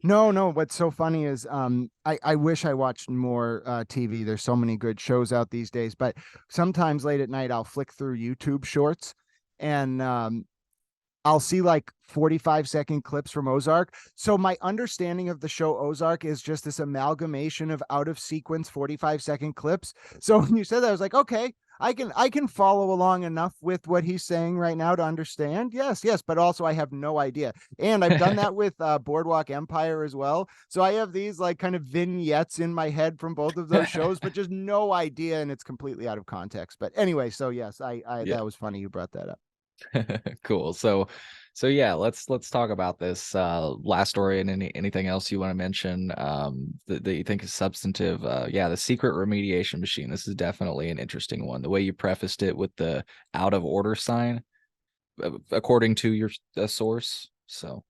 No. What's so funny is I wish I watched more TV. There's so many good shows out these days, but sometimes late at night I'll flick through YouTube shorts and I'll see like 45-second clips from Ozark. So my understanding of the show Ozark is just this amalgamation of out of sequence 45-second clips. So when you said that, I was like, okay, I can follow along enough with what he's saying right now to understand. Yes, but also I have no idea. And I've done that with Boardwalk Empire as well. So I have these like kind of vignettes in my head from both of those shows, but just no idea, and it's completely out of context. But anyway, so yes, I Yeah. that was funny you brought that up. Cool. So yeah, let's talk about this last story and anything else you want to mention that you think is substantive. Yeah, the secret remediation machine. This is definitely an interesting one. The way you prefaced it with the out of order sign, according to your source. So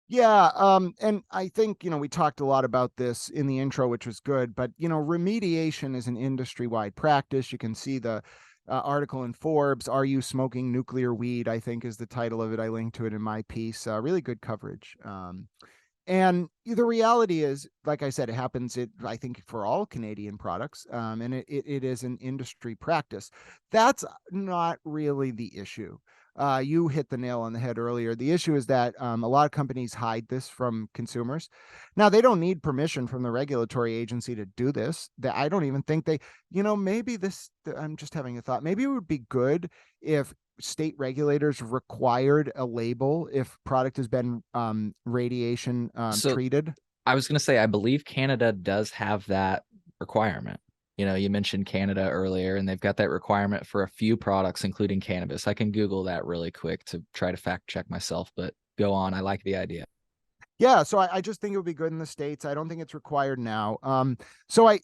Yeah, and I think, we talked a lot about this in the intro, which was good, but, remediation is an industry-wide practice. You can see the article in Forbes, Are You Smoking Nuclear Weed? I think is the title of it. I linked to it in my piece. Really good coverage. And the reality is, like I said, it happens, I think, for all Canadian products, and it is an industry practice. That's not really the issue. You hit the nail on the head earlier. The issue is that a lot of companies hide this from consumers. Now, they don't need permission from the regulatory agency to do this. I don't even think they, maybe I'm just having a thought. Maybe it would be good if state regulators required a label if product has been radiation treated. I was going to say, I believe Canada does have that requirement. You mentioned Canada earlier, and they've got that requirement for a few products, including cannabis. I can Google that really quick to try to fact check myself, but go on. I like the idea. Yeah, so I just think it would be good in the States. I don't think it's required now. So I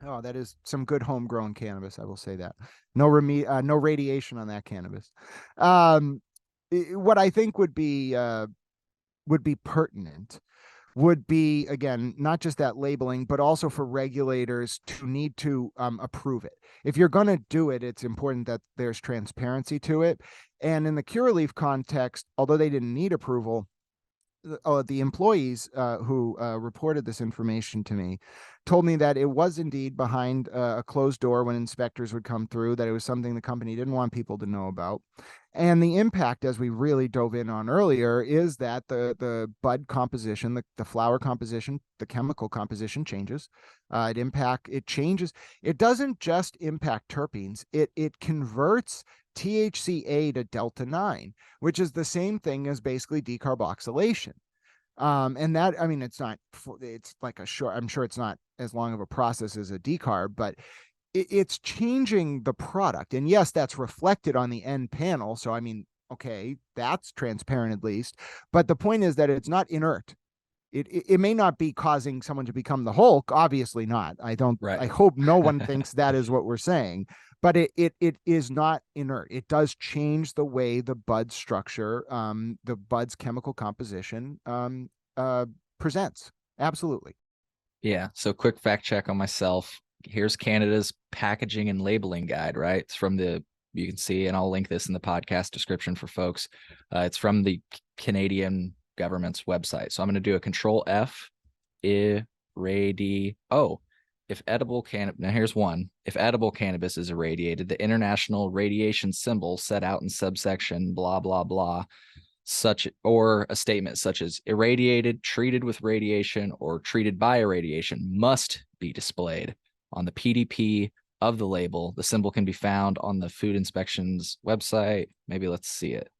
oh, that is some good homegrown cannabis, I will say that. No radiation on that cannabis. What I think would be pertinent would be, again, not just that labeling, but also for regulators to need to approve it. If you're going to do it, it's important that there's transparency to it. And in the Curaleaf context, although they didn't need approval, the employees who reported this information to me told me that it was indeed behind a closed door when inspectors would come through, that it was something the company didn't want people to know about. And the impact, as we really dove in on earlier, is that the bud composition, the flower composition, the chemical composition changes. It changes. It doesn't just impact terpenes. It converts THCA to delta 9, which is the same thing as basically decarboxylation. And that, I mean, it's like I'm sure it's not as long of a process as a decarb, but it's changing the product. And yes, that's reflected on the end panel. So, I mean, okay, that's transparent at least. But the point is that it's not inert. It may not be causing someone to become the Hulk. Obviously not. Right. I hope no one thinks that is what we're saying, but it is not inert. It does change the way the bud structure, the bud's chemical composition presents. Absolutely. Yeah. So quick fact check on myself. Here's Canada's packaging and labeling guide, right? It's from you can see, and I'll link this in the podcast description for folks. It's from the Canadian government's website. So I'm going to do a Control F, if edible cannabis, now here's one. If edible cannabis is irradiated, the international radiation symbol set out in subsection blah, blah, blah, or a statement such as irradiated, treated with radiation, or treated by irradiation must be displayed on the PDP of the label. The symbol can be found on the Food Inspection's website. Maybe let's see it.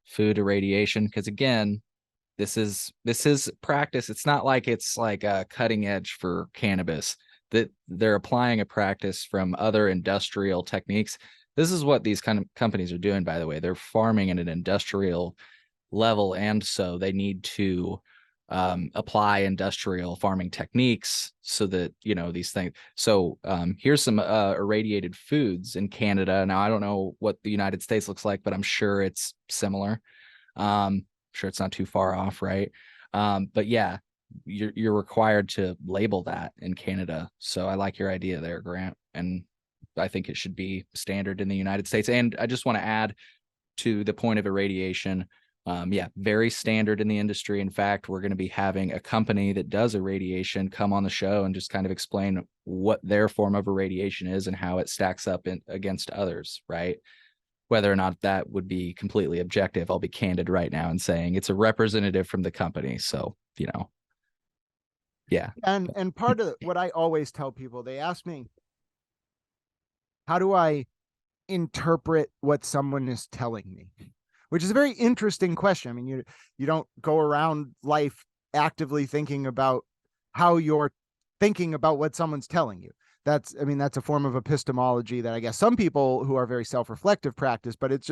Food irradiation, because again, this is practice. It's not like it's like a cutting edge for cannabis, that they're applying a practice from other industrial techniques. This is what these kind of companies are doing, by the way. They're farming at an industrial level, and so they need to apply industrial farming techniques so that these things. So here's some irradiated foods in Canada. Now I don't know what the United States looks like, but I'm sure it's similar. Sure it's not too far off, right? But yeah, you're required to label that in Canada. So I like your idea there, Grant, and I think it should be standard in the United States. And I just want to add to the point of irradiation. Yeah, very standard in the industry. In fact, we're going to be having a company that does irradiation come on the show and just kind of explain what their form of irradiation is and how it stacks up against others, right? Whether or not that would be completely objective, I'll be candid right now and saying it's a representative from the company. So, yeah. And part of what I always tell people, they ask me, How do I interpret what someone is telling me? Which is a very interesting question. I mean, you don't go around life actively thinking about how you're thinking about what someone's telling you. That's a form of epistemology that I guess some people who are very self-reflective practice, but it's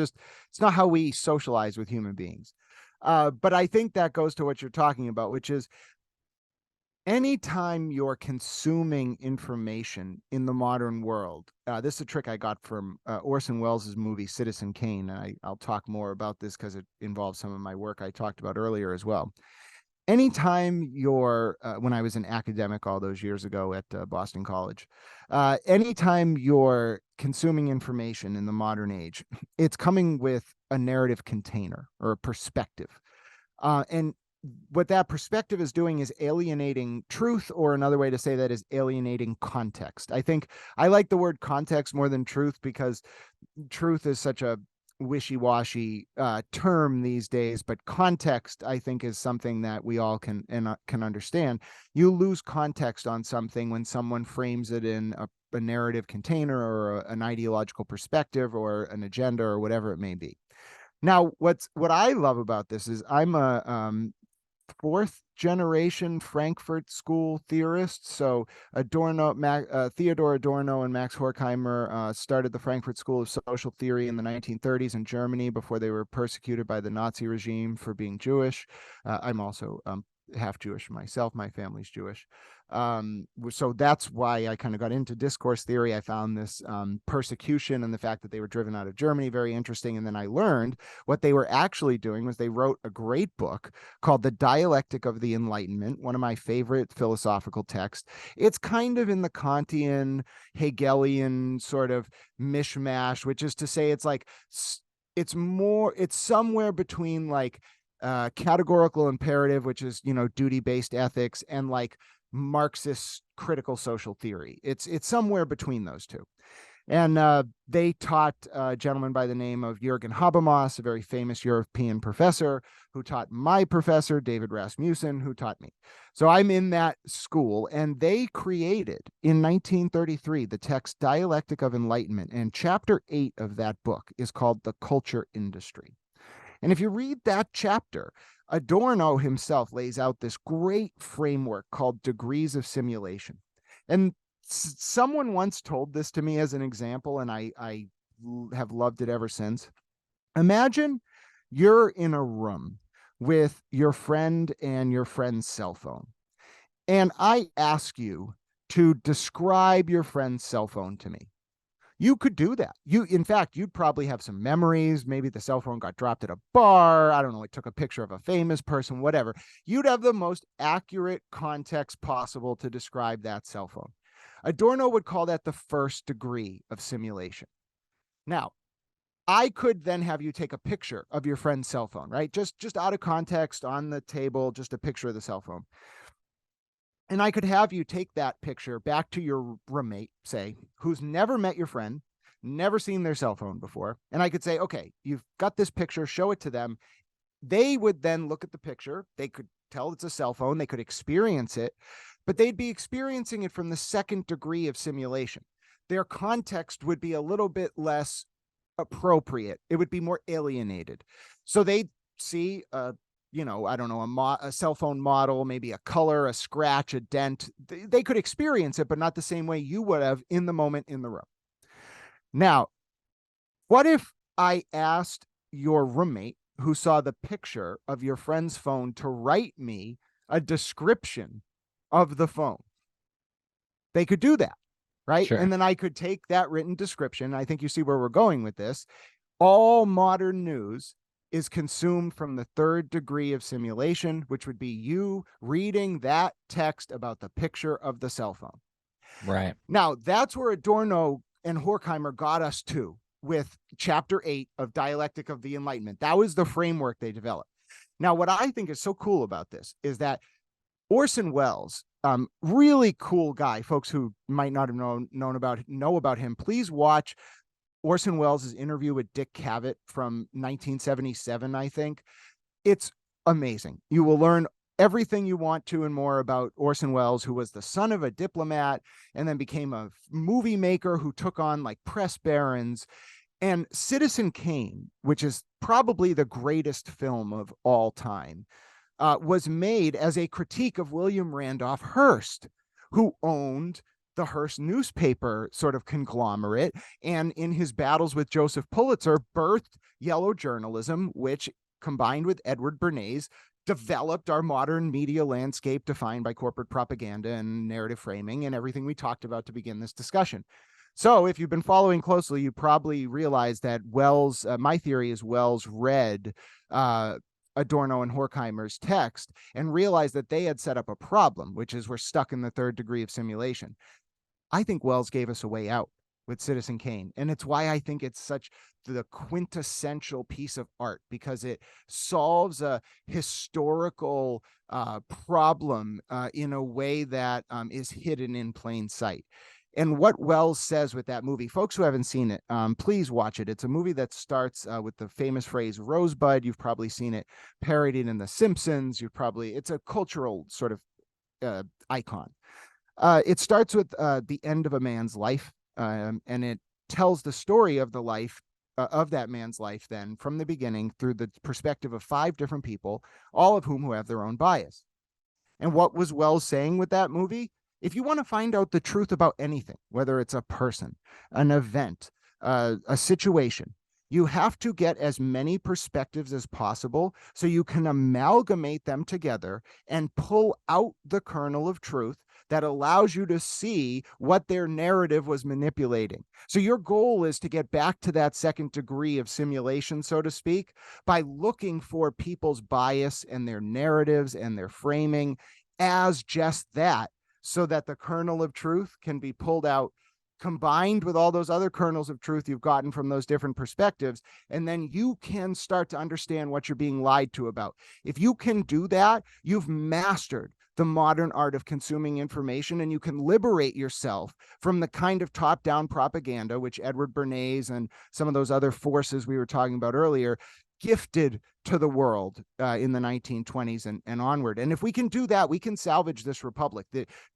not how we socialize with human beings. But I think that goes to what you're talking about, which is anytime you're consuming information in the modern world, this is a trick I got from Orson Welles' movie Citizen Kane. And I'll talk more about this because it involves some of my work I talked about earlier as well. Anytime you're, when I was an academic all those years ago at Boston College, anytime you're consuming information in the modern age, it's coming with a narrative container or a perspective. And what that perspective is doing is alienating truth, or another way to say that is alienating context. I think I like the word context more than truth, because truth is such a wishy-washy term these days, but context, I think, is something that we all can understand. You lose context on something when someone frames it in a narrative container or an ideological perspective or an agenda or whatever it may be. Now, what I love about this is I'm a fourth generation Frankfurt School theorist. So Theodor Adorno and Max Horkheimer started the Frankfurt School of Social Theory in the 1930s in Germany before they were persecuted by the Nazi regime for being Jewish. I'm also half Jewish myself. My family's Jewish. So that's why I kind of got into discourse theory. I found this persecution and the fact that they were driven out of Germany very interesting. And then I learned what they were actually doing was they wrote a great book called The Dialectic of the Enlightenment, one of my favorite philosophical texts. It's kind of in the Kantian, Hegelian sort of mishmash, which is to say it's somewhere between like categorical imperative, which is, duty-based ethics, and like Marxist critical social theory. It's somewhere between those two. And they taught a gentleman by the name of Jürgen Habermas, a very famous European professor, who taught my professor, David Rasmussen, who taught me. So I'm in that school, and they created in 1933 the text Dialectic of Enlightenment, and chapter 8 of that book is called The Culture Industry. And if you read that chapter, Adorno himself lays out this great framework called degrees of simulation. And someone once told this to me as an example, and I have loved it ever since. Imagine you're in a room with your friend and your friend's cell phone. And I ask you to describe your friend's cell phone to me. You could do that. In fact, you'd probably have some memories. Maybe the cell phone got dropped at a bar. I don't know. It took a picture of a famous person, whatever. You'd have the most accurate context possible to describe that cell phone. Adorno would call that the first degree of simulation. Now, I could then have you take a picture of your friend's cell phone, right? Just out of context on the table, just a picture of the cell phone. And I could have you take that picture back to your roommate, say, who's never met your friend, never seen their cell phone before. And I could say, okay, you've got this picture, show it to them. They would then look at the picture. They could tell it's a cell phone. They could experience it, but they'd be experiencing it from the second degree of simulation. Their context would be a little bit less appropriate. It would be more alienated. So they'd see I don't know, a cell phone model, maybe a color, a scratch, a dent. They could experience it, but not the same way you would have in the moment in the room. Now, what if I asked your roommate who saw the picture of your friend's phone to write me a description of the phone? They could do that, right? Sure. And then I could take that written description. I think you see where we're going with this. All modern news is consumed from the third degree of simulation, which would be you reading that text about the picture of the cell phone. Right. Now, that's where Adorno and Horkheimer got us to with chapter 8 of Dialectic of the Enlightenment. That was the framework they developed. Now, what I think is so cool about this is that Orson Welles, really cool guy. Folks who might not have know about him, please watch Orson Welles' interview with Dick Cavett from 1977, I think. It's amazing. You will learn everything you want to and more about Orson Welles, who was the son of a diplomat and then became a movie maker who took on like press barons. And Citizen Kane, which is probably the greatest film of all time, was made as a critique of William Randolph Hearst, who owned the Hearst newspaper sort of conglomerate, and in his battles with Joseph Pulitzer, birthed yellow journalism, which combined with Edward Bernays developed our modern media landscape defined by corporate propaganda and narrative framing and everything we talked about to begin this discussion. So if you've been following closely, you probably realize that Wells, my theory is Wells read Adorno and Horkheimer's text and realized that they had set up a problem, which is we're stuck in the third degree of simulation. I think Wells gave us a way out with Citizen Kane. And it's why I think it's such the quintessential piece of art, because it solves a historical problem in a way that is hidden in plain sight. And what Wells says with that movie, folks who haven't seen it, please watch it. It's a movie that starts with the famous phrase Rosebud. You've probably seen it parodied in The Simpsons. It's a cultural sort of icon. It starts with the end of a man's life, and it tells the story of the life of that man's life then from the beginning through the perspective of 5 different people, all of whom who have their own bias. And what was Wells saying with that movie? If you want to find out the truth about anything, whether it's a person, an event, a situation, you have to get as many perspectives as possible so you can amalgamate them together and pull out the kernel of truth that allows you to see what their narrative was manipulating. So your goal is to get back to that second degree of simulation, so to speak, by looking for people's bias and their narratives and their framing as just that, so that the kernel of truth can be pulled out, combined with all those other kernels of truth you've gotten from those different perspectives. And then you can start to understand what you're being lied to about. If you can do that, you've mastered the modern art of consuming information, and you can liberate yourself from the kind of top-down propaganda, which Edward Bernays and some of those other forces we were talking about earlier gifted to the world in the 1920s and onward. And if we can do that, we can salvage this republic.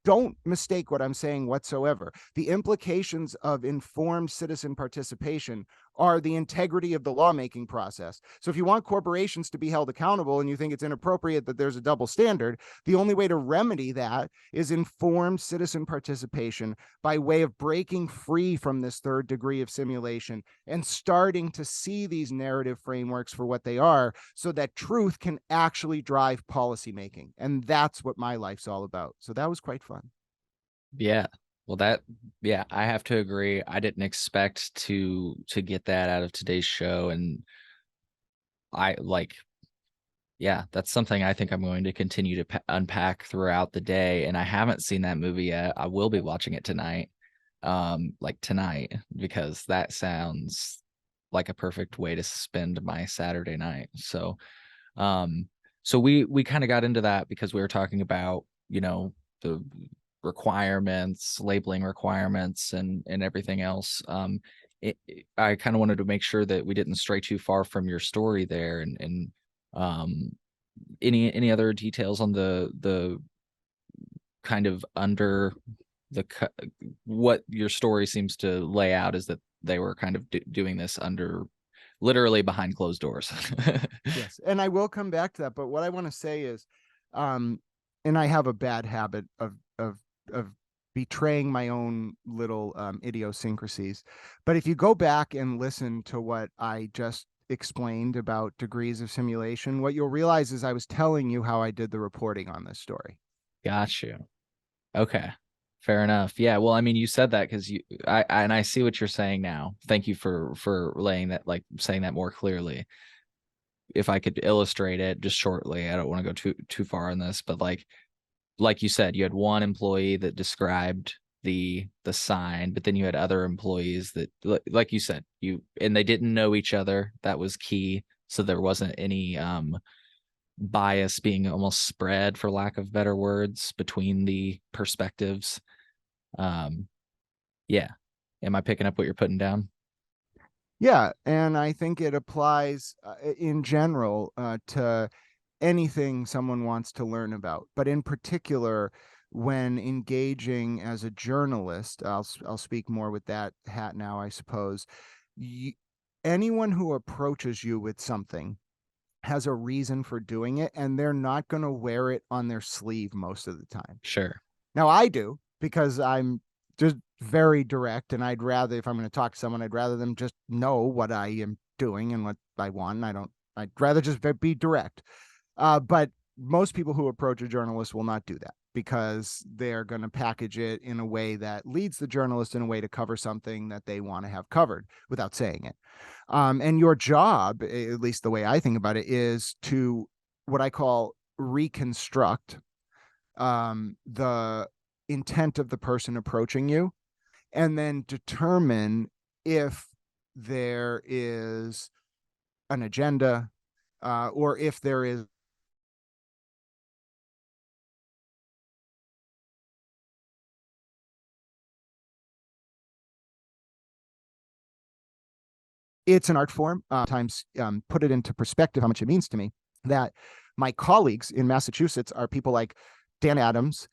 Don't mistake what I'm saying whatsoever. The implications of informed citizen participation are the integrity of the lawmaking process. So if you want corporations to be held accountable and you think it's inappropriate that there's a double standard, the only way to remedy that is informed citizen participation by way of breaking free from this third degree of simulation and starting to see these narrative frameworks for what they are, so that truth can actually drive policymaking. And that's what my life's all about. So that was quite fun. Yeah. Well, I have to agree. I didn't expect to get that out of today's show. And that's something I think I'm going to continue to unpack throughout the day. And I haven't seen that movie yet. I will be watching it tonight, because that sounds like a perfect way to spend my Saturday night. So we kind of got into that because we were talking about, the requirements, labeling requirements and everything else. I kind of wanted to make sure that we didn't stray too far from your story there, and any other details on the kind of under what your story seems to lay out is that they were kind of doing this under literally behind closed doors. Yes. And I will come back to that. But what I want to say is, and I have a bad habit of betraying my own little idiosyncrasies. But if you go back and listen to what I just explained about degrees of simulation, what you'll realize is I was telling you how I did the reporting on this story. Got you. Okay. Fair enough. Yeah. Well, I mean, you said that because I see what you're saying now. Thank you for laying that, saying that more clearly. If I could illustrate it just shortly, I don't want to go too far on this, but like you said, you had one employee that described the sign, but then you had other employees that, like you said, and they didn't know each other. That was key. So there wasn't any bias being almost spread, for lack of better words, between the perspectives. Yeah. Am I picking up what you're putting down? Yeah. And I think it applies in general to anything someone wants to learn about, but in particular, when engaging as a journalist, I'll speak more with that hat now, I suppose. Anyone who approaches you with something has a reason for doing it, and they're not going to wear it on their sleeve most of the time. Sure. Now I do, because I'm just very direct, and I'd rather, if I'm going to talk to someone, I'd rather them just know what I am doing and what I want. I'd rather just be direct. But most people who approach a journalist will not do that, because they're going to package it in a way that leads the journalist in a way to cover something that they want to have covered without saying it. And your job, at least the way I think about it, is to what I call reconstruct the intent of the person approaching you, and then determine if there is an agenda, or if there is it's an art form. Times put it into perspective how much it means to me that my colleagues in Massachusetts are people like Dan Adams,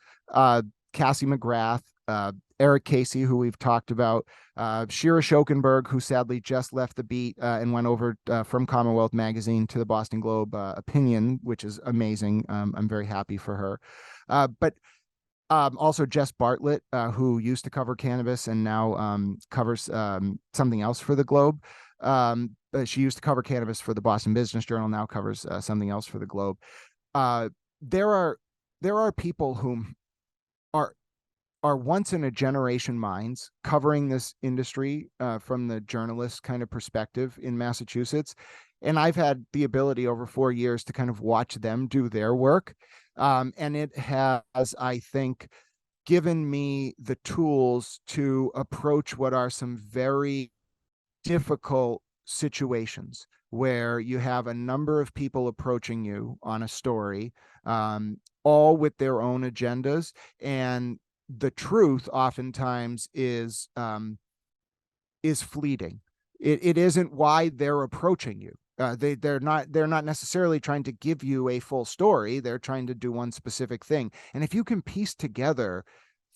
Cassie McGrath, Eric Casey, who we've talked about, Shira Schoenberg, who sadly just left the beat and went over from Commonwealth Magazine to the Boston Globe Opinion, which is amazing. I'm very happy for her. But also Jess Bartlett, who used to cover cannabis and now covers something else for the Globe. She used to cover cannabis for the Boston Business Journal, now covers something else for the Globe. There are people who are once in a generation minds covering this industry from the journalist kind of perspective in Massachusetts. And I've had the ability over 4 years to kind of watch them do their work. And it has, I think, given me the tools to approach what are some very difficult situations where you have a number of people approaching you on a story, all with their own agendas. And the truth oftentimes is fleeting. It isn't why they're approaching you. They're not necessarily trying to give you a full story. They're trying to do one specific thing. And if you can piece together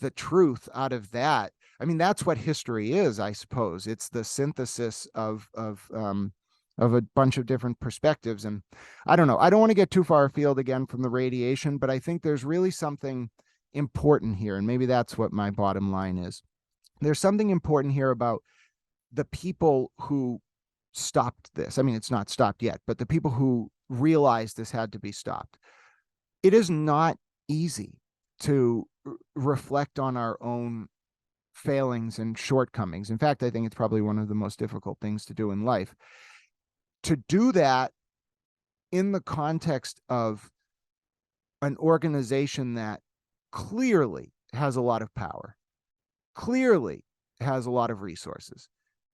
the truth out of that, I mean, that's what history is, I suppose. It's the synthesis of a bunch of different perspectives. And I don't know. I don't want to get too far afield again from the radiation, but I think there's really something important here. And maybe that's what my bottom line is. There's something important here about the people who stopped this. I mean, it's not stopped yet, but the people who realized this had to be stopped. It is not easy to reflect on our own failings and shortcomings. In fact, I think it's probably one of the most difficult things to do in life. To do that in the context of an organization that clearly has a lot of power, clearly has a lot of resources,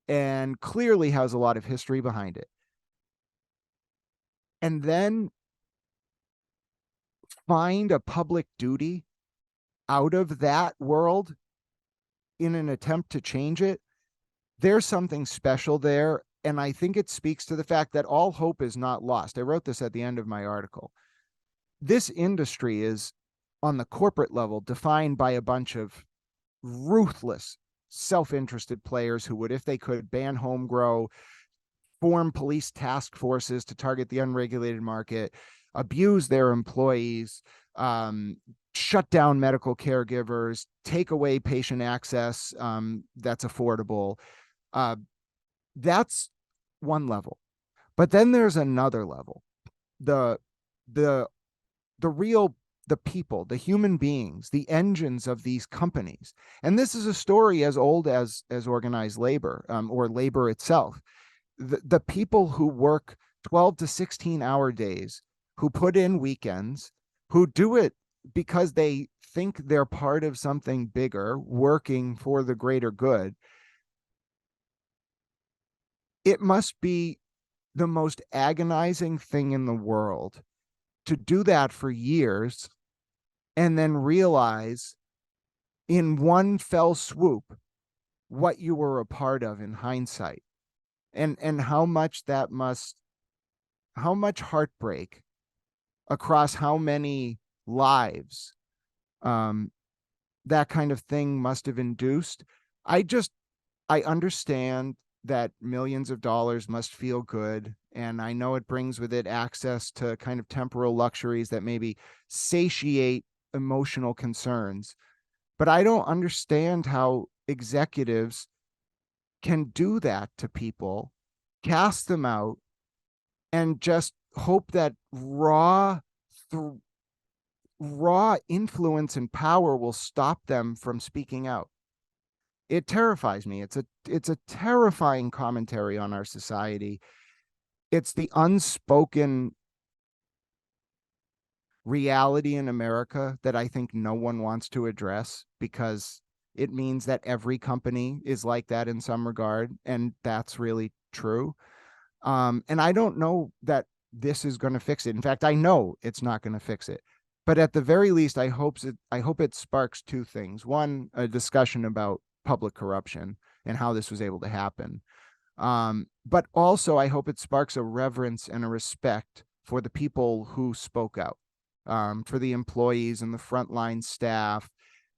and clearly has a lot of history behind it. And then find a public duty out of that world in an attempt to change it. There's something special there. And I think it speaks to the fact that all hope is not lost. I wrote this at the end of my article. This industry is, on the corporate level, defined by a bunch of ruthless, self-interested players who would, if they could, ban home grow, form police task forces to target the unregulated market, abuse their employees, shut down medical caregivers, take away patient access that's affordable. That's one level. But then there's another level. The real, the people, the human beings, the engines of these companies. And this is a story as old as organized labor, or labor itself. The people who work 12 to 16-hour days, who put in weekends, who do it because they think they're part of something bigger, working for the greater good. It must be the most agonizing thing in the world to do that for years and then realize in one fell swoop what you were a part of in hindsight, and how much heartbreak across how many lives that kind of thing must have induced. I understand that millions of dollars must feel good. And I know it brings with it access to kind of temporal luxuries that maybe satiate emotional concerns. But I don't understand how executives can do that to people, cast them out, and just hope that raw influence and power will stop them from speaking out. It terrifies me. It's a terrifying commentary on our society. It's the unspoken reality in America that I think no one wants to address, because it means that every company is like that in some regard, and that's really true. And I don't know that this is going to fix it. In fact, I know it's not going to fix it. But at the very least, I hope it sparks two things. One, a discussion about public corruption and how this was able to happen. But also, I hope it sparks a reverence and a respect for the people who spoke out, for the employees and the frontline staff,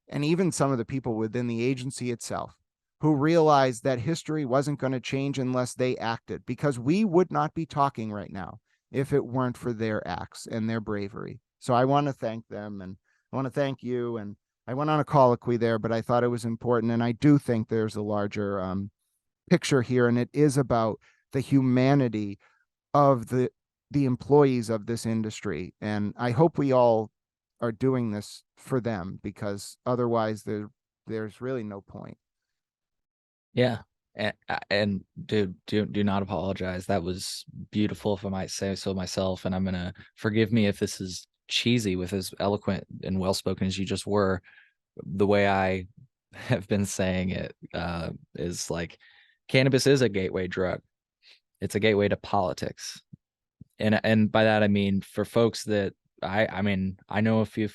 and even some of the people within the agency itself, who realized that history wasn't going to change unless they acted, because we would not be talking right now if it weren't for their acts and their bravery. So I want to thank them, and I want to thank you. And I went on a colloquy there, but I thought it was important. And I do think there's a larger picture here, and it is about the humanity of the employees of this industry. And I hope we all are doing this for them, because otherwise there's really no point. Yeah. And dude, do not apologize. That was beautiful, if I might say so myself. And I'm gonna, forgive me if this is cheesy, with as eloquent and well-spoken as you just were. The way I have been saying it is like, cannabis is a gateway drug. It's a gateway to politics. And by that I mean, for folks that I mean, I know a few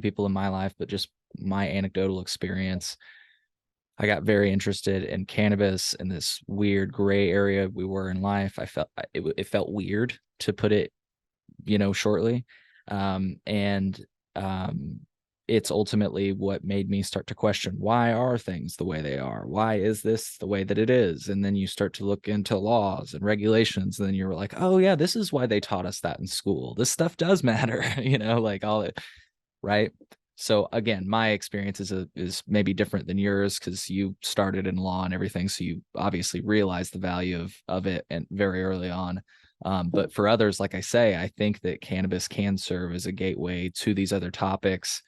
people in my life, but just my anecdotal experience, I got very interested in cannabis in this weird gray area we were in life. I felt it felt weird, to put it, shortly. And it's ultimately what made me start to question, why are things the way they are? Why is this the way that it is? And then you start to look into laws and regulations, and then you're like, oh yeah, this is why they taught us that in school. This stuff does matter, like all it, right? So again, my experience is maybe different than yours, because you started in law and everything, so you obviously realized the value of it, and very early on. But for others, like I say, I think that cannabis can serve as a gateway to these other topics.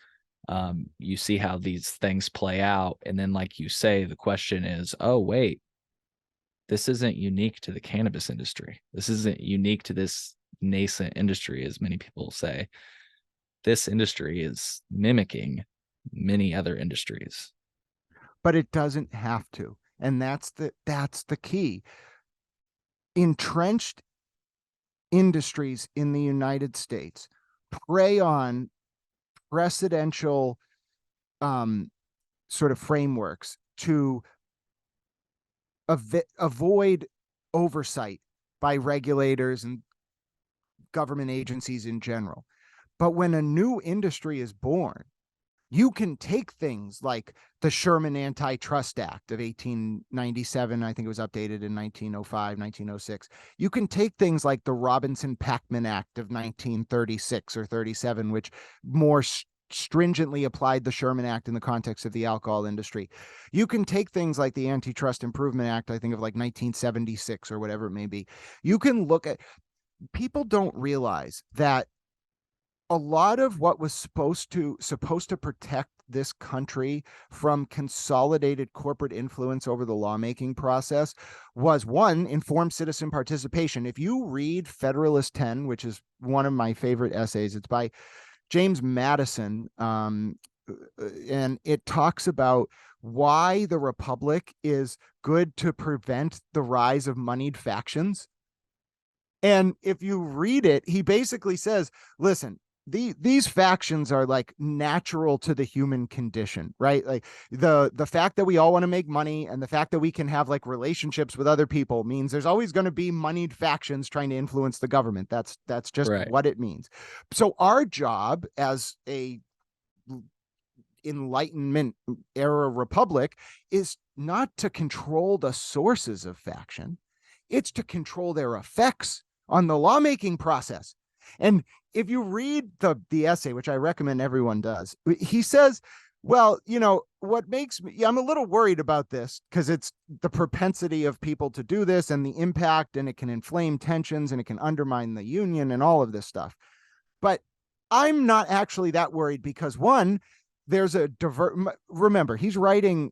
You see how these things play out, and then, like you say, the question is, oh wait, this isn't unique to the cannabis industry. This isn't unique to this nascent industry, as many people say. This industry is mimicking many other industries. But it doesn't have to. And that's the key. Entrenched industries in the United States prey on precedential sort of frameworks to avoid oversight by regulators and government agencies in general. But when a new industry is born, you can take things like the Sherman Antitrust Act of 1897. I think it was updated in 1905, 1906. You can take things like the Robinson-Packman Act of 1936 or 37, which more stringently applied the Sherman Act in the context of the alcohol industry. You can take things like the Antitrust Improvement Act, I think of like 1976 or whatever it may be. You can look at, people don't realize that a lot of what was supposed to protect this country from consolidated corporate influence over the lawmaking process was, one, informed citizen participation. If you read Federalist 10, which is one of my favorite essays, it's by James Madison, and it talks about why the Republic is good to prevent the rise of moneyed factions. And if you read it, he basically says, listen, these factions are like natural to the human condition, right? Like the fact that we all want to make money and the fact that we can have like relationships with other people means there's always going to be moneyed factions trying to influence the government. That's just Right. what it means. So our job as a Enlightenment era republic is not to control the sources of faction, it's to control their effects on the lawmaking process. And if you read the essay, which I recommend everyone does, he says, well, what makes me, I'm a little worried about this because it's the propensity of people to do this and the impact, and it can inflame tensions and it can undermine the union and all of this stuff. But I'm not actually that worried because one, there's a remember, he's writing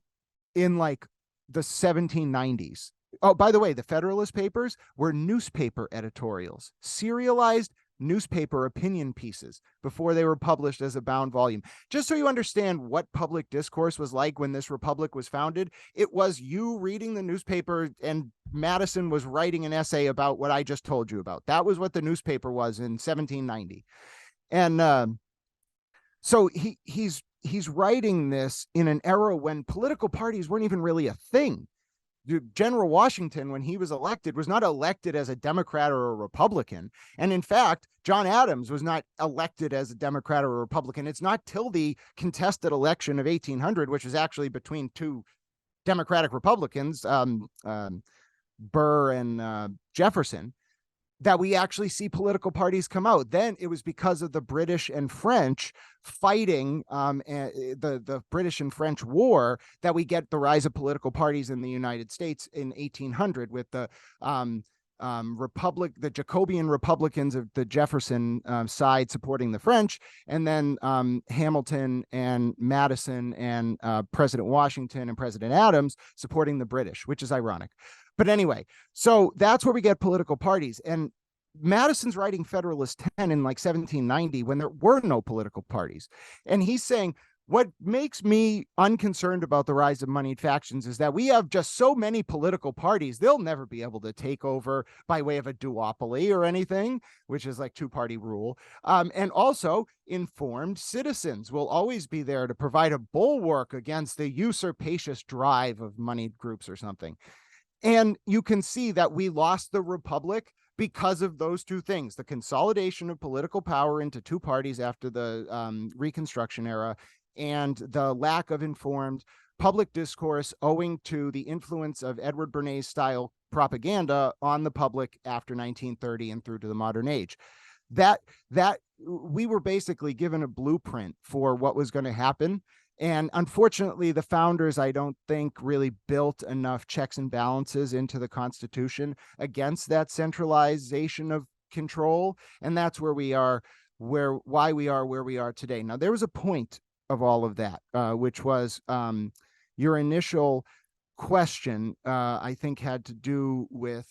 in like the 1790s. Oh, by the way, the Federalist Papers were newspaper editorials, serialized newspaper opinion pieces before they were published as a bound volume. Just so you understand what public discourse was like when this republic was founded, it was you reading the newspaper and Madison was writing an essay about what I just told you about. That was what the newspaper was in 1790. And so he's writing this in an era when political parties weren't even really a thing. General Washington, when he was elected, was not elected as a Democrat or a Republican. And in fact, John Adams was not elected as a Democrat or a Republican. It's not till the contested election of 1800, which was actually between two Democratic Republicans, Burr and Jefferson, that we actually see political parties come out. Then it was because of the British and French fighting the British and French War that we get the rise of political parties in the United States in 1800 with the the Jacobean Republicans of the Jefferson side supporting the French, and then Hamilton and Madison and President Washington and President Adams supporting the British, which is ironic. But anyway, so that's where we get political parties. And Madison's writing Federalist 10 in like 1790 when there were no political parties. And he's saying, what makes me unconcerned about the rise of moneyed factions is that we have just so many political parties, they'll never be able to take over by way of a duopoly or anything, which is like two-party rule. And also, informed citizens will always be there to provide a bulwark against the usurpacious drive of moneyed groups or something. And you can see that we lost the republic because of those two things, the consolidation of political power into two parties after the Reconstruction era, and the lack of informed public discourse owing to the influence of Edward Bernays style propaganda on the public after 1930 and through to the modern age. That we were basically given a blueprint for what was going to happen. And unfortunately, the founders, I don't think, really built enough checks and balances into the Constitution against that centralization of control. And that's where we are, why we are where we are today. Now, there was a point of all of that, which was your initial question, I think, had to do with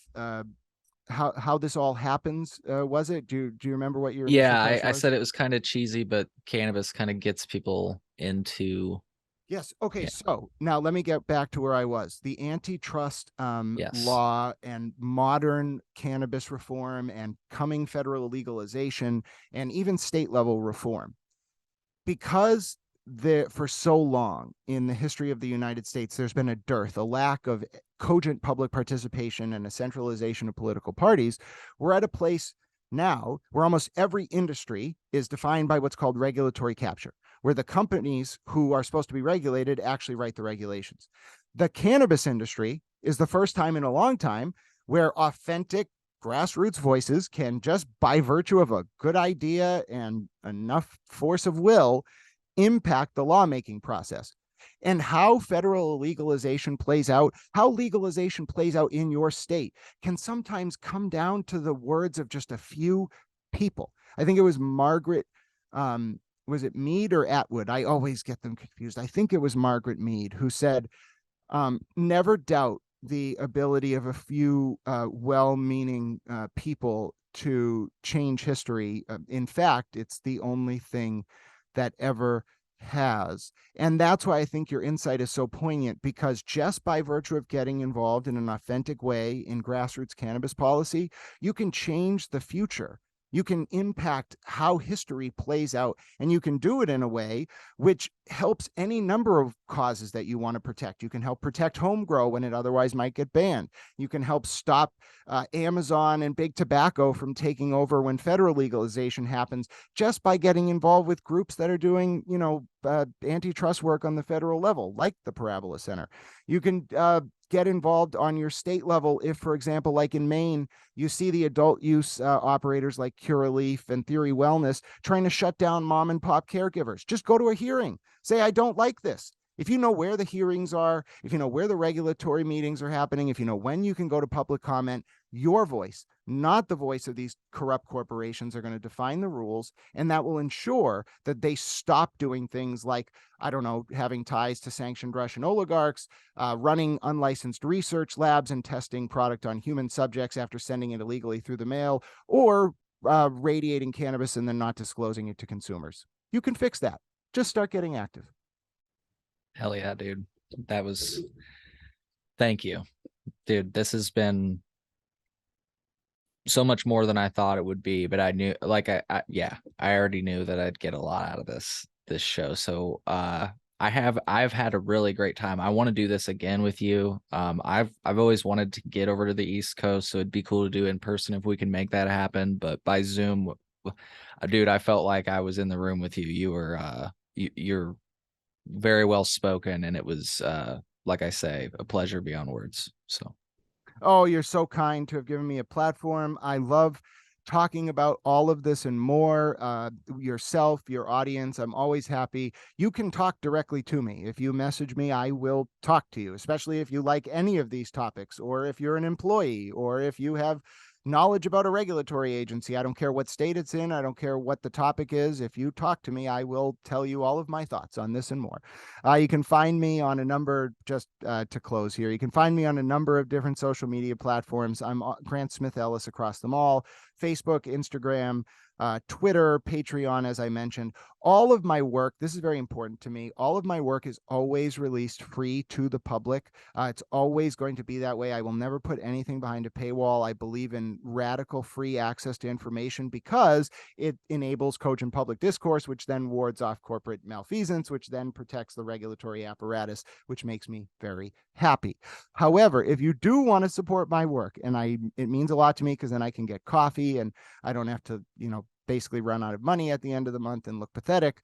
how this all happens. Was it? Do you remember what your Yeah, initial question I was? said it was kind of cheesy, but cannabis kind of gets people into. Yes. Okay. Yeah. So now let me get back to where I was. The antitrust Yes. law and modern cannabis reform and coming federal legalization and even state level reform. Because for so long in the history of the United States, there's been a dearth, a lack of cogent public participation and a centralization of political parties. We're at a place now where almost every industry is defined by what's called regulatory capture, where the companies who are supposed to be regulated actually write the regulations. The cannabis industry is the first time in a long time where authentic grassroots voices can, just by virtue of a good idea and enough force of will, impact the lawmaking process. And how federal legalization plays out, how legalization plays out in your state, can sometimes come down to the words of just a few people. I think it was Margaret, was it Mead or Atwood? I always get them confused. I think it was Margaret Mead who said, never doubt the ability of a few well-meaning people to change history. In fact, it's the only thing that ever has. And that's why I think your insight is so poignant, because just by virtue of getting involved in an authentic way in grassroots cannabis policy, you can change the future You can impact how history plays out, and you can do it in a way which helps any number of causes that you want to protect. You can help protect home grow when it otherwise might get banned. You can help stop Amazon and big tobacco from taking over when federal legalization happens, just by getting involved with groups that are doing, antitrust work on the federal level, like the Parabola Center. You can get involved on your state level if, for example, like in Maine, you see the adult use operators like Curaleaf and Theory Wellness trying to shut down mom and pop caregivers. Just go to a hearing. Say, I don't like this. If you know where the hearings are, if you know where the regulatory meetings are happening, if you know when you can go to public comment, your voice, not the voice of these corrupt corporations, are going to define the rules, and that will ensure that they stop doing things like, I don't know, having ties to sanctioned Russian oligarchs, running unlicensed research labs and testing product on human subjects after sending it illegally through the mail, or radiating cannabis and then not disclosing it to consumers. You can fix that. Just start getting active. Hell yeah, dude. Thank you, dude. This has been so much more than I thought it would be, but I knew, like, I already knew that I'd get a lot out of this show. So I've had a really great time. I want to do this again with you. I've always wanted to get over to the East Coast, so it'd be cool to do in person if we can make that happen. But by Zoom, dude, I felt like I was in the room with you. You're very well spoken, and it was like I say, a pleasure beyond words. So oh, you're so kind to have given me a platform. I love talking about all of this and more. Yourself, your audience, I'm always happy. You can talk directly to me. If you message me, I will talk to you, especially if you like any of these topics, or if you're an employee, or if you have knowledge about a regulatory agency. I don't care what state it's in. I don't care what the topic is. If you talk to me, I will tell you all of my thoughts on this and more. You can find me on a number, just to close here, you can find me on a number of different social media platforms. I'm Grant Smith Ellis across them all: Facebook, Instagram, Twitter, Patreon, as I mentioned. All of my work, this is very important to me, all of my work is always released free to the public. It's always going to be that way. I will never put anything behind a paywall. I believe in radical free access to information because it enables cogent public discourse, which then wards off corporate malfeasance, which then protects the regulatory apparatus, which makes me very happy. However, if you do want to support my work, and it means a lot to me, because then I can get coffee and I don't have to, basically run out of money at the end of the month and look pathetic.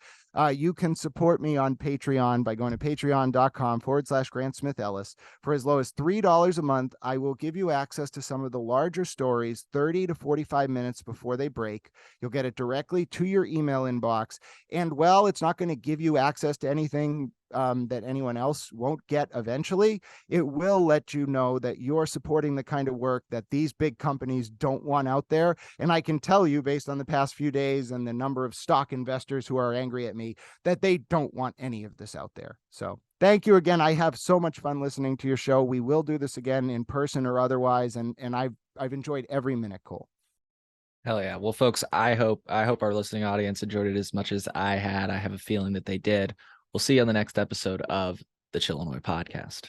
You can support me on Patreon by going to patreon.com/Grant Smith Ellis. For as low as $3 a month, I will give you access to some of the larger stories 30 to 45 minutes before they break. You'll get it directly to your email inbox. And well, it's not going to give you access to anything that anyone else won't get eventually. It will let you know that you're supporting the kind of work that these big companies don't want out there. And I can tell you, based on the past few days and the number of stock investors who are angry at me, that they don't want any of this out there. So thank you again. I have so much fun listening to your show. We will do this again in person or otherwise. And I've enjoyed every minute, Cole. hell yeah. Well, folks, I hope our listening audience enjoyed it as much as I had. I have a feeling that they did. We'll see you on the next episode of the Chillinois Podcast.